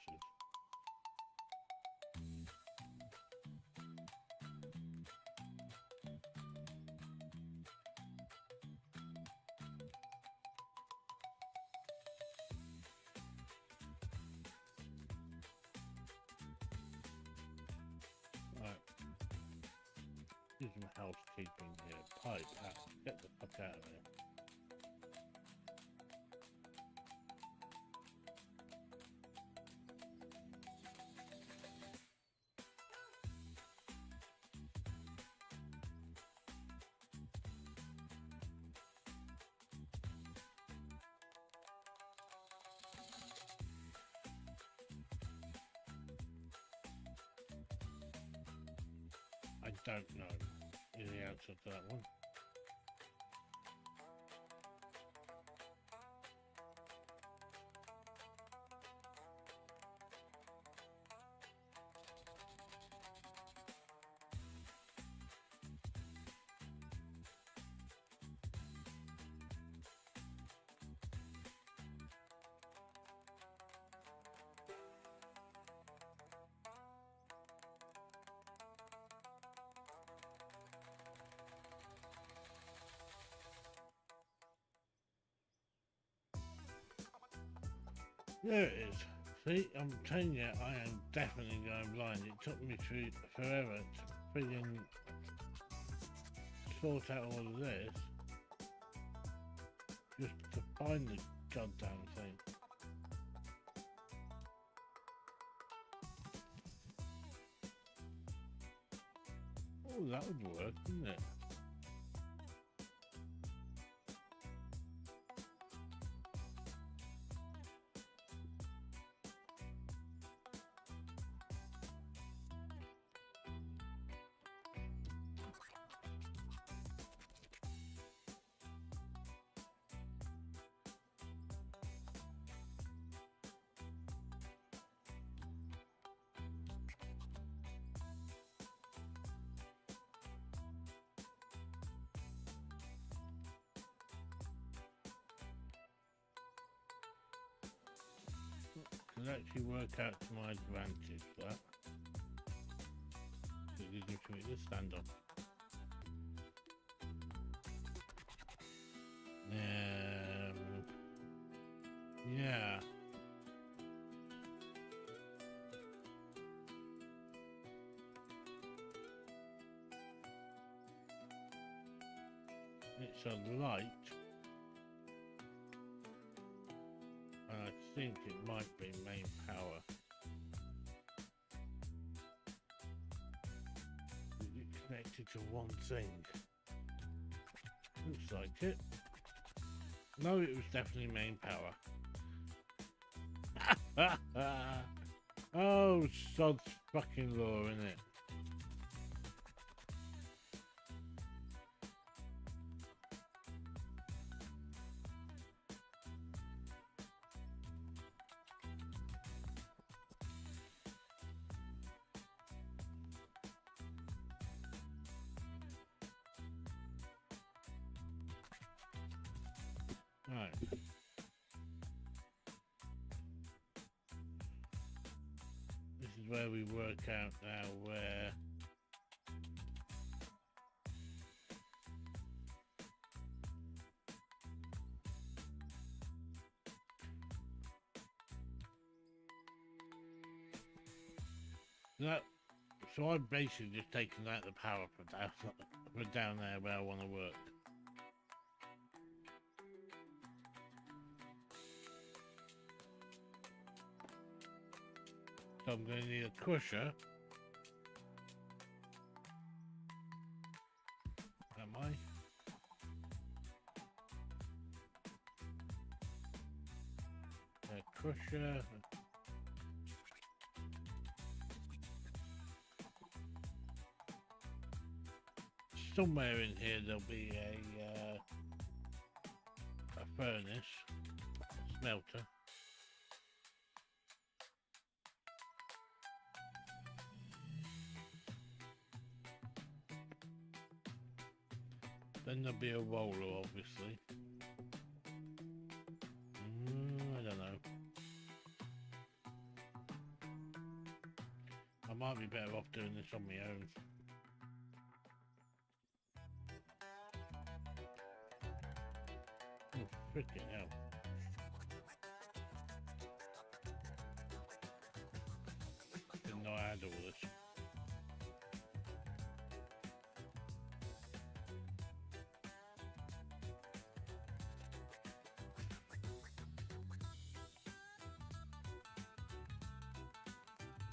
[SPEAKER 1] Right. Do some housekeeping here. Pipe out. Get the fuck out of there. I don't know the answer to that one. There it is. See, I'm telling you, I am definitely going blind. It took me forever to friggin' sort out all of this just to find the goddamn thing. Oh, that would work, wouldn't it? Could actually work out to my advantage, that. It gives me for me to stand up. Yeah. It's a light. And I think it might be main power. Is it connected to one thing? Looks like it. No, it was definitely main power. Oh, sod's fucking law, innit? Right. This is where we work out now where that. So I've basically just taken out the power for down there where I want to work. So I'm going to need a crusher. Am I? A crusher. Somewhere in here there'll be a furnace, a smelter. Then there'll be a roller, obviously. I don't know. I might be better off doing this on my own. Oh, freaking hell. Didn't know I had all this.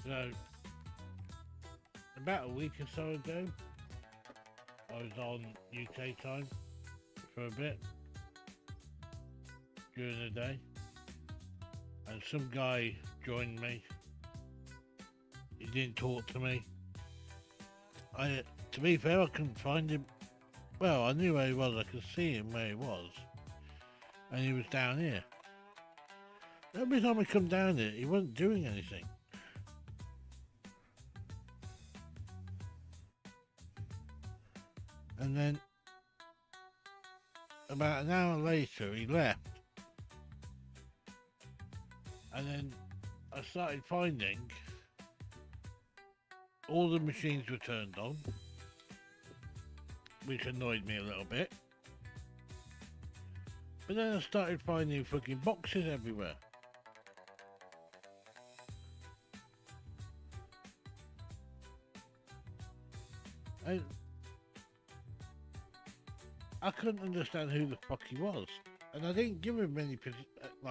[SPEAKER 1] So, about a week or so ago, I was on UK time for a bit during the day, and some guy joined me. He didn't talk to me. To be fair, I couldn't find him. Well, I knew where he was. I could see him where he was, and he was down here. Every time I come down here, he wasn't doing anything. And then about an hour later he left, and then I started finding all the machines were turned on, which annoyed me a little bit, but then I started finding fucking boxes everywhere. And I couldn't understand who the fuck he was, and I didn't give him any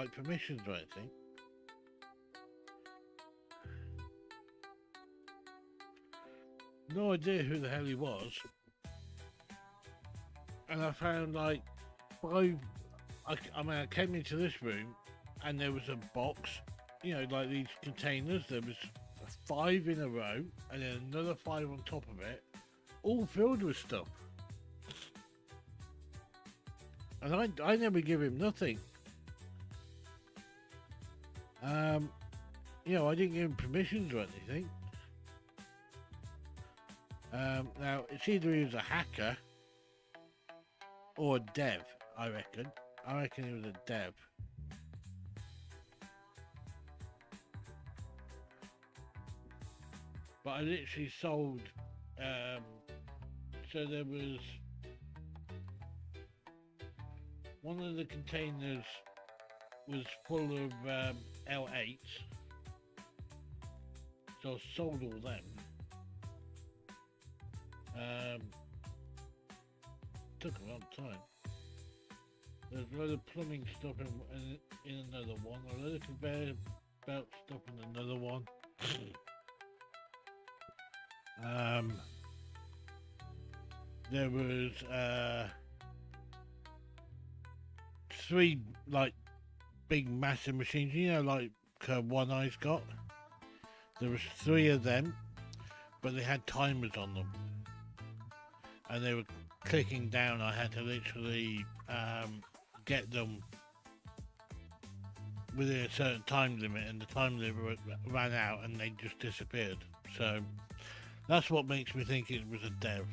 [SPEAKER 1] permissions or anything. No idea who the hell he was, and I found like five. I mean, I came into this room, and there was a box, you know, like these containers. There was 5 in a row, and then another 5 on top of it, all filled with stuff. And I never give him nothing. You know, I didn't give him permissions or anything. Now, it's either he was a hacker or a dev, I reckon. I reckon he was a dev. But I literally sold, so there was one of the containers was full of L8s, so I sold all them. Took a long time. There's a load of plumbing stuff in another one, a load of conveyor belt stuff in another one. There was 3 like big massive machines, you know, like One Eye's got. There was 3 of them, but they had timers on them, and they were clicking down. I had to literally get them within a certain time limit, and the time limit ran out and they just disappeared. So that's what makes me think it was a dev.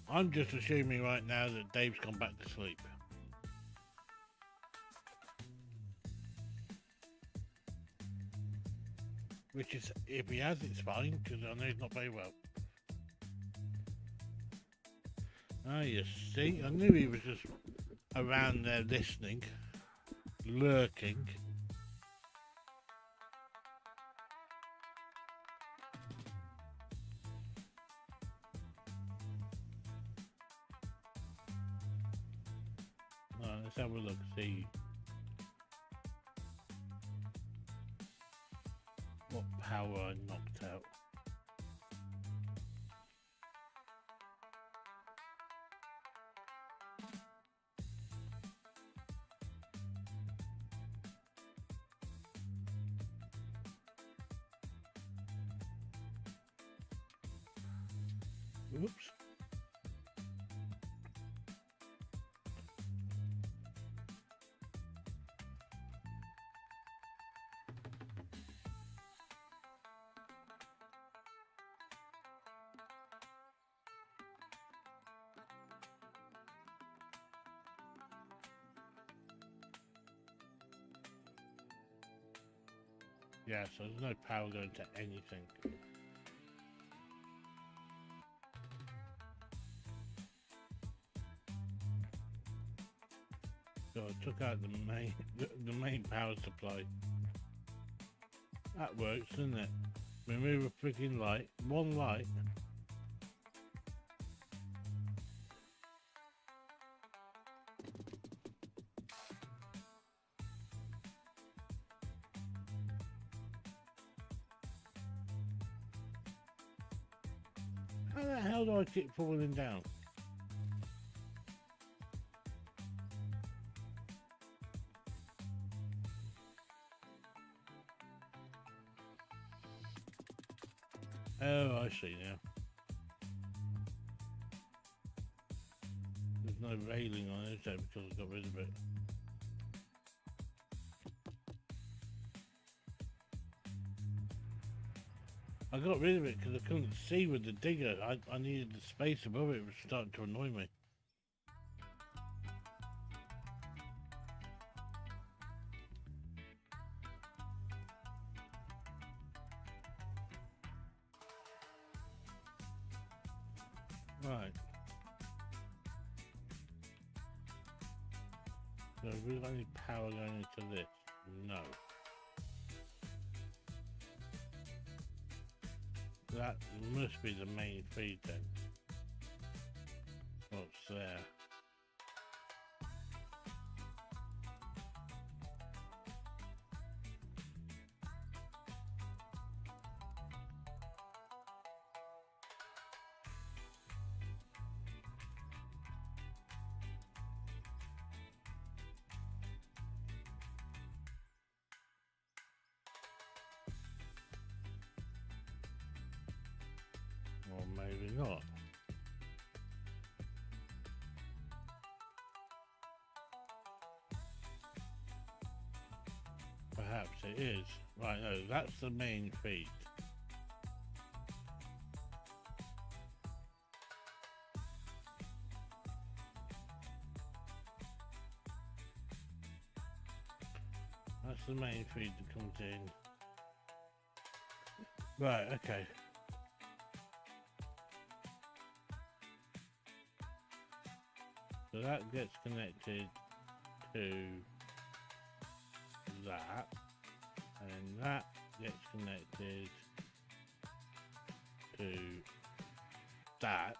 [SPEAKER 1] I'm just assuming right now that Dave's gone back to sleep. Which is, if he has, it's fine, because I know he's not very well. Ah, you see, I knew he was just around there listening, lurking. Let's have a look, see. power I knocked out. Oops. Yeah, so there's no power going to anything. So I took out the main power supply. That works, doesn't it? Remove a freaking light. One light. How the hell do I keep falling down? Oh, I see now. There's no railing on it, there, because I got rid of it. I got rid of it because I couldn't see with the digger. I needed the space above it. It was starting to annoy me. Right. So have we got any power going into this? No. That must be the main feed then. What's there? Or maybe not. Perhaps it is. Right, no, that's the main feed. That's the main feed that comes in. Right, okay. So that gets connected to that, and that gets connected to that.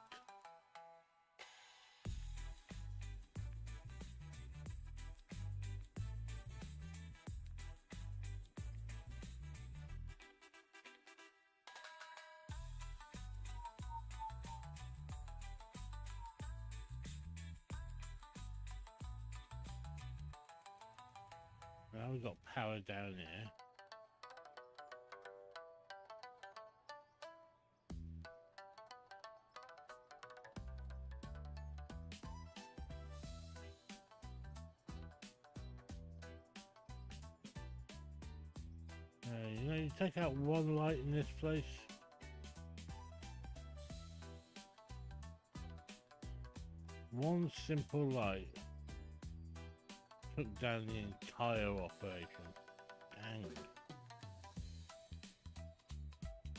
[SPEAKER 1] Now we've got power down here. You know, you take out one light in this place. One simple light took down the entire operation. Dang.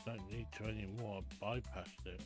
[SPEAKER 1] Don't need to anymore, bypassed it.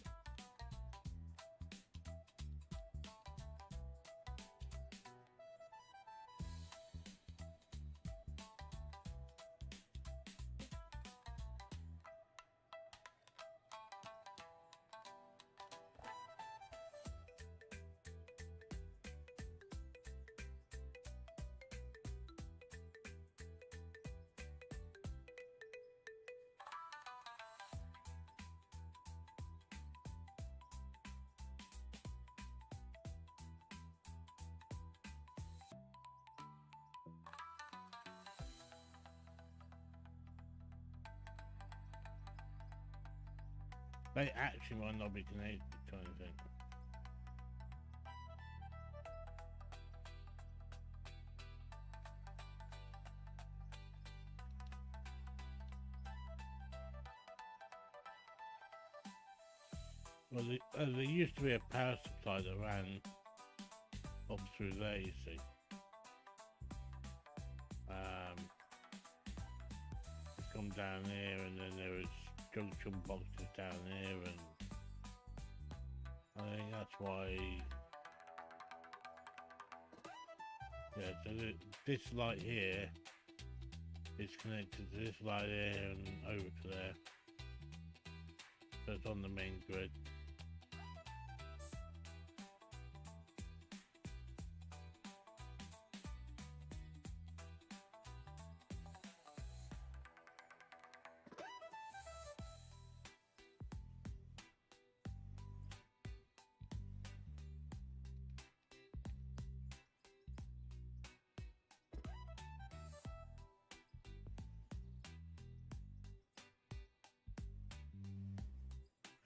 [SPEAKER 1] They actually might not be connected, kind of thing. Well, there used to be a power supply that ran up through there, you see. Come down here, and then there was junction boxes down here, and I think that's why. Yeah, so this light here is connected to this light here and over to there. So it's on the main grid.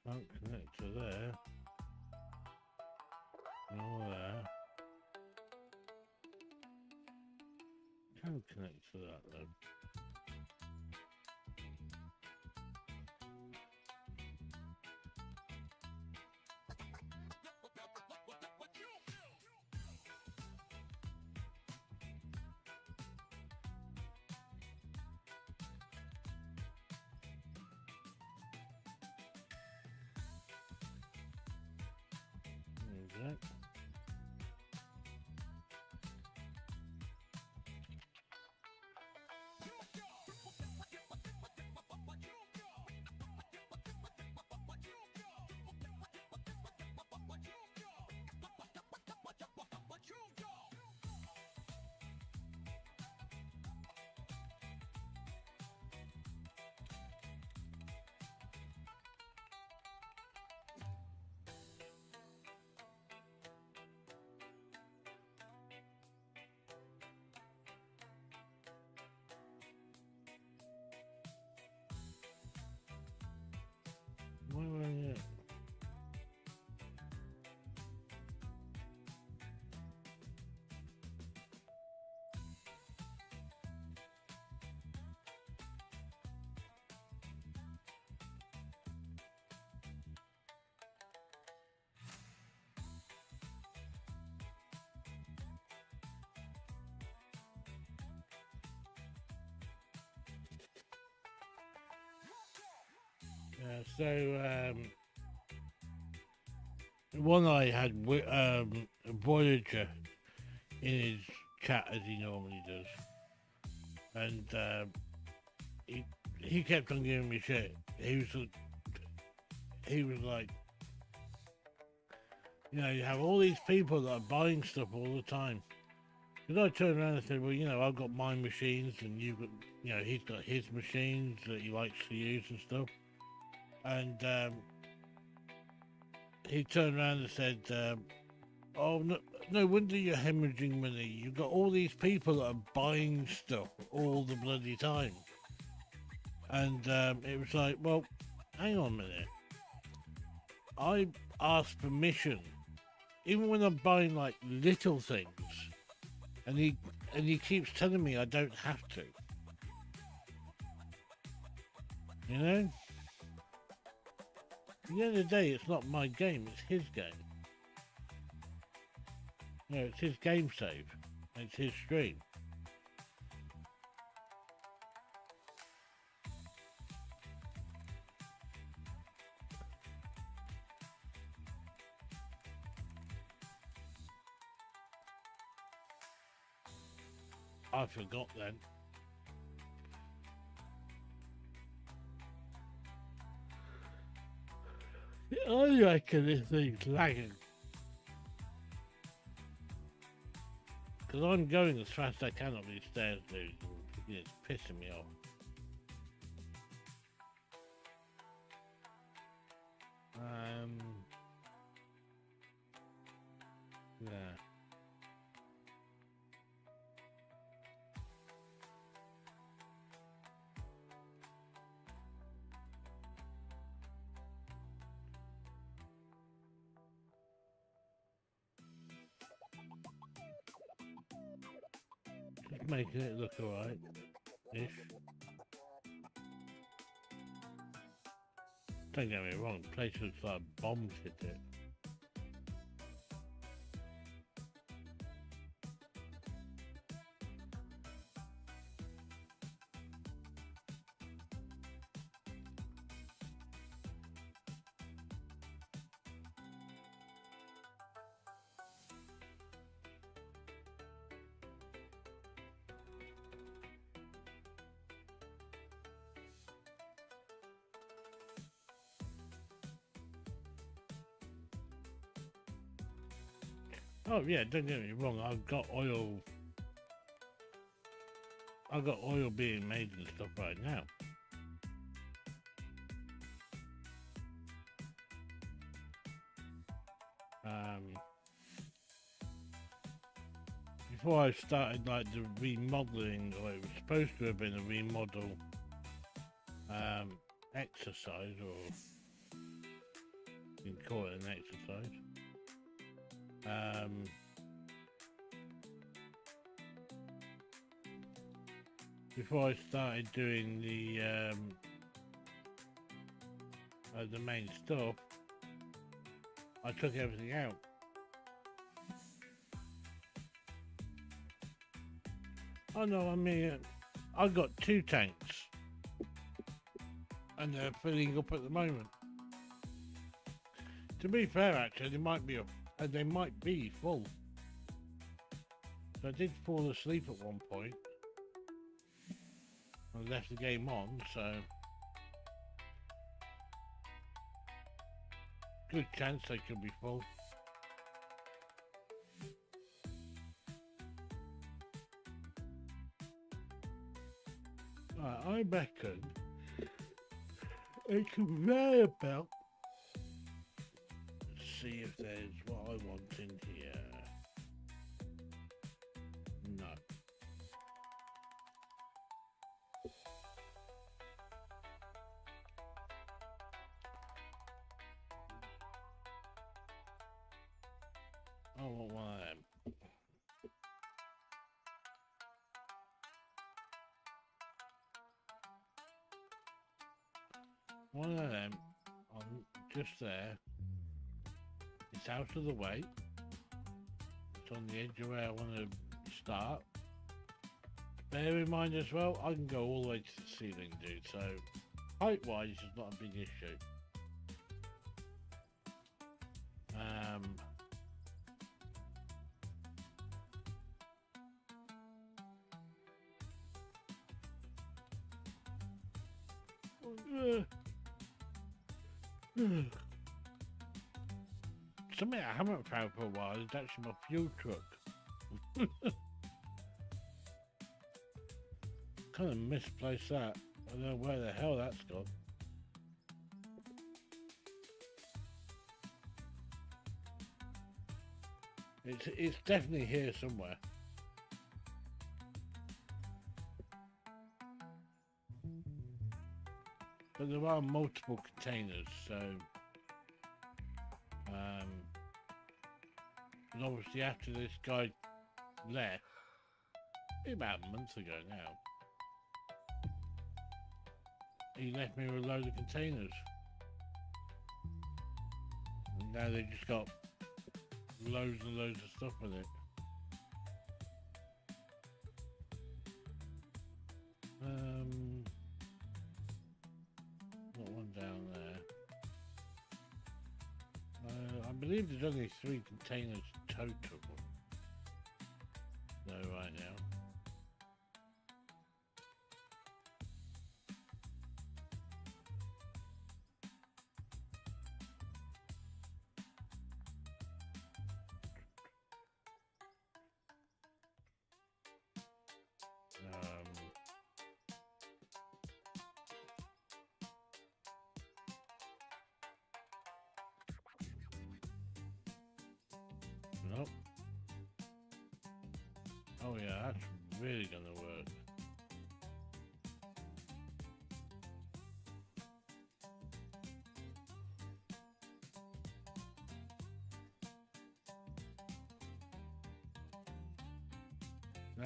[SPEAKER 1] Can't connect to there. Nor there. Can connect to that though. That. Where were you? So one I had Voyager in his chat as he normally does, and he kept on giving me shit. He was like, you know, you have all these people that are buying stuff all the time. Because I turned around and said, well, you know, I've got my machines, and you've got, you know, he's got his machines that he likes to use and stuff. And he turned around and said, oh, no wonder you're hemorrhaging money. You've got all these people that are buying stuff all the bloody time. And it was like, well, hang on a minute. I asked permission, even when I'm buying like little things, and he keeps telling me I don't have to. You know? At the end of the day, it's not my game, it's his game. No, it's his game save. It's his stream. I forgot then. I reckon this thing's lagging. Because I'm going as fast as I can up these stairs, dude. It's pissing me off. Yeah. making it look alright ish. Don't get me wrong, the place looks like bombs hit it. Oh yeah, don't get me wrong, I've got oil being made and stuff right now. Before I started like the remodeling, or it was supposed to have been a remodel exercise, or you can call it an exercise. Before I started doing the main stuff, I took everything out. Oh no, I mean, I got 2 tanks, and they're filling up at the moment. To be fair, actually, they might be full. So I did fall asleep at one point. I left the game on, so good chance they could be full. I reckon a conveyor belt. Let's see if there's what I want in here. No. I want one of them. One of them on just there. It's out of the way. It's on the edge of where I want to start. Bear in mind as well, I can go all the way to the ceiling, dude. So height-wise, it's not a big issue. Something I haven't found for a while is actually my fuel truck. Kind of misplaced that. I don't know where the hell that's gone. It's definitely here somewhere. But there are multiple containers, so and obviously after this guy left, about a month ago now, he left me with a load of containers. And now they just got loads and loads of stuff with it. Got one down there. I believe there's only 3 containers total. No, right now. Nope. Oh yeah, that's really gonna work.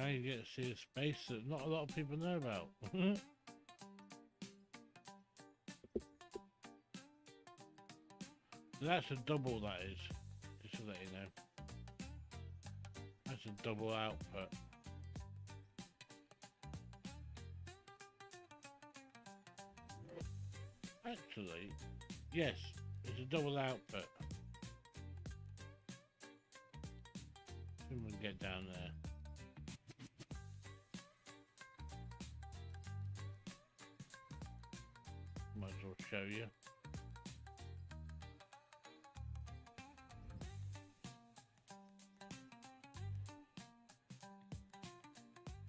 [SPEAKER 1] Now you get to see a space that not a lot of people know about. So that's a double, that is, just to let you know. That's a double output. Actually, yes, it's a double output. See if we can get down there. Might as well show you.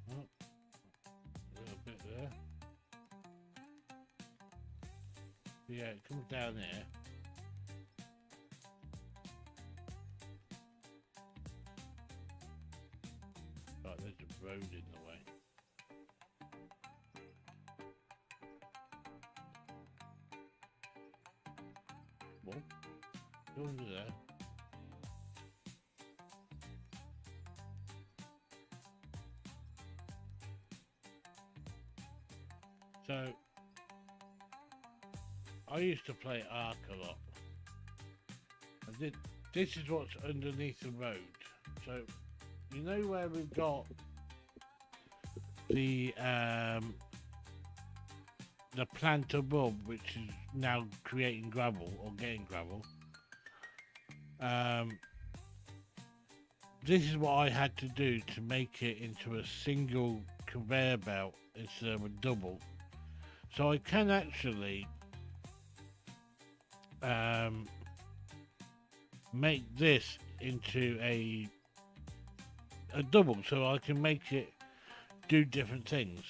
[SPEAKER 1] Oh, a little bit there. Yeah, it comes down there. Right, there's a road in the way. Well, go under there. So, I used to play Ark a lot. This is what's underneath the road. So, you know where we've got the plant above, which is now creating gravel or getting gravel. This is what I had to do to make it into a single conveyor belt instead of a double. So I can actually make this into a double, so I can make it do different things.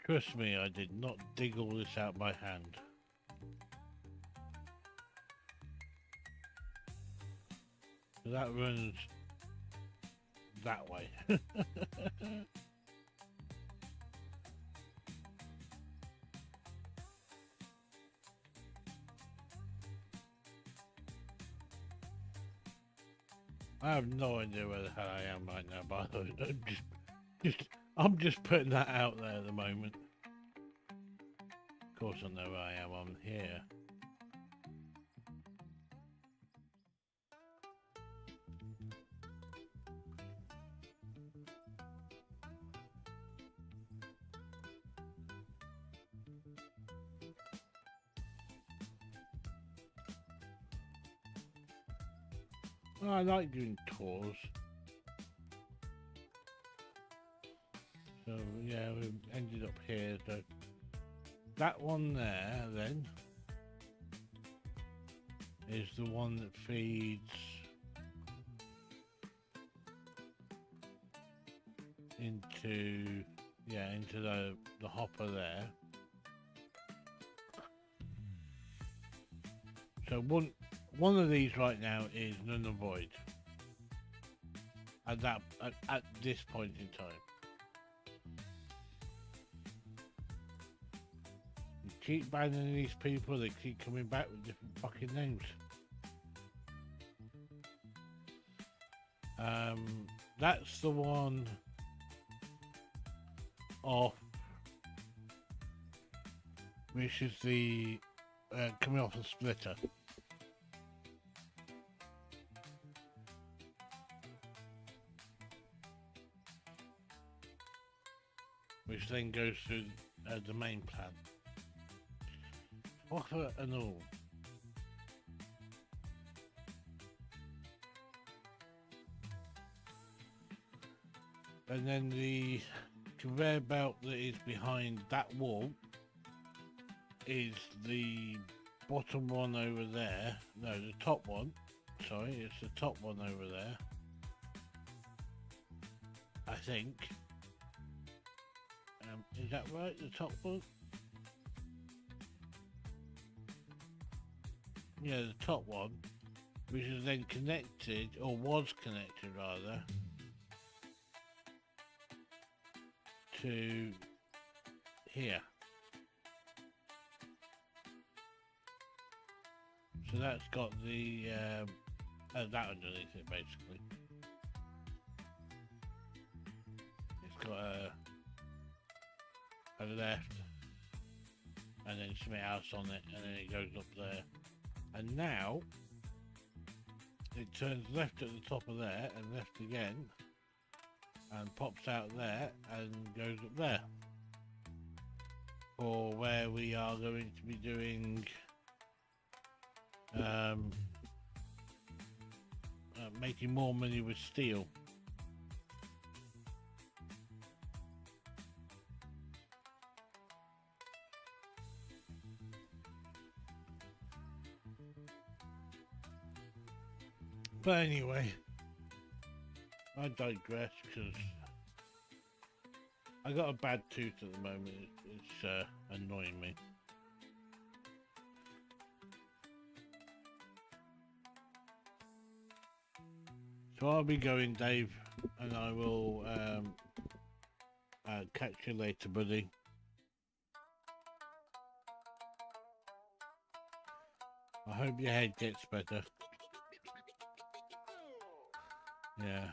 [SPEAKER 1] Trust me, I did not dig all this out by hand. So that runs that way. I have no idea where the hell I am right now, by the way. I'm just putting that out there at the moment. Of course I know where I am, I'm here. Oh, I like doing tours. So yeah, we ended up here. So that one there then is the one that feeds into the hopper there. So one of these right now is null and void at this point in time. You keep banning these people, they keep coming back with different fucking names. That's the one off, which is the coming off the splitter. Which then goes through the main plant. Offer and all. And then the conveyor belt that is behind that wall is the bottom one over there. No, the top one. Sorry, it's the top one over there. I think. Is that right? The top one? yeah, the top one, which is then connected, or was connected rather, to here. So that's got the that underneath it basically. It's got a left and then something else on it, and then it goes up there. And now it turns left at the top of there and left again and pops out there and goes up there for where we are going to be doing making more money with steel. But anyway, I digress because I got a bad tooth at the moment. It's annoying me. So I'll be going, Dave, and I will catch you later, buddy. I hope your head gets better. Yeah.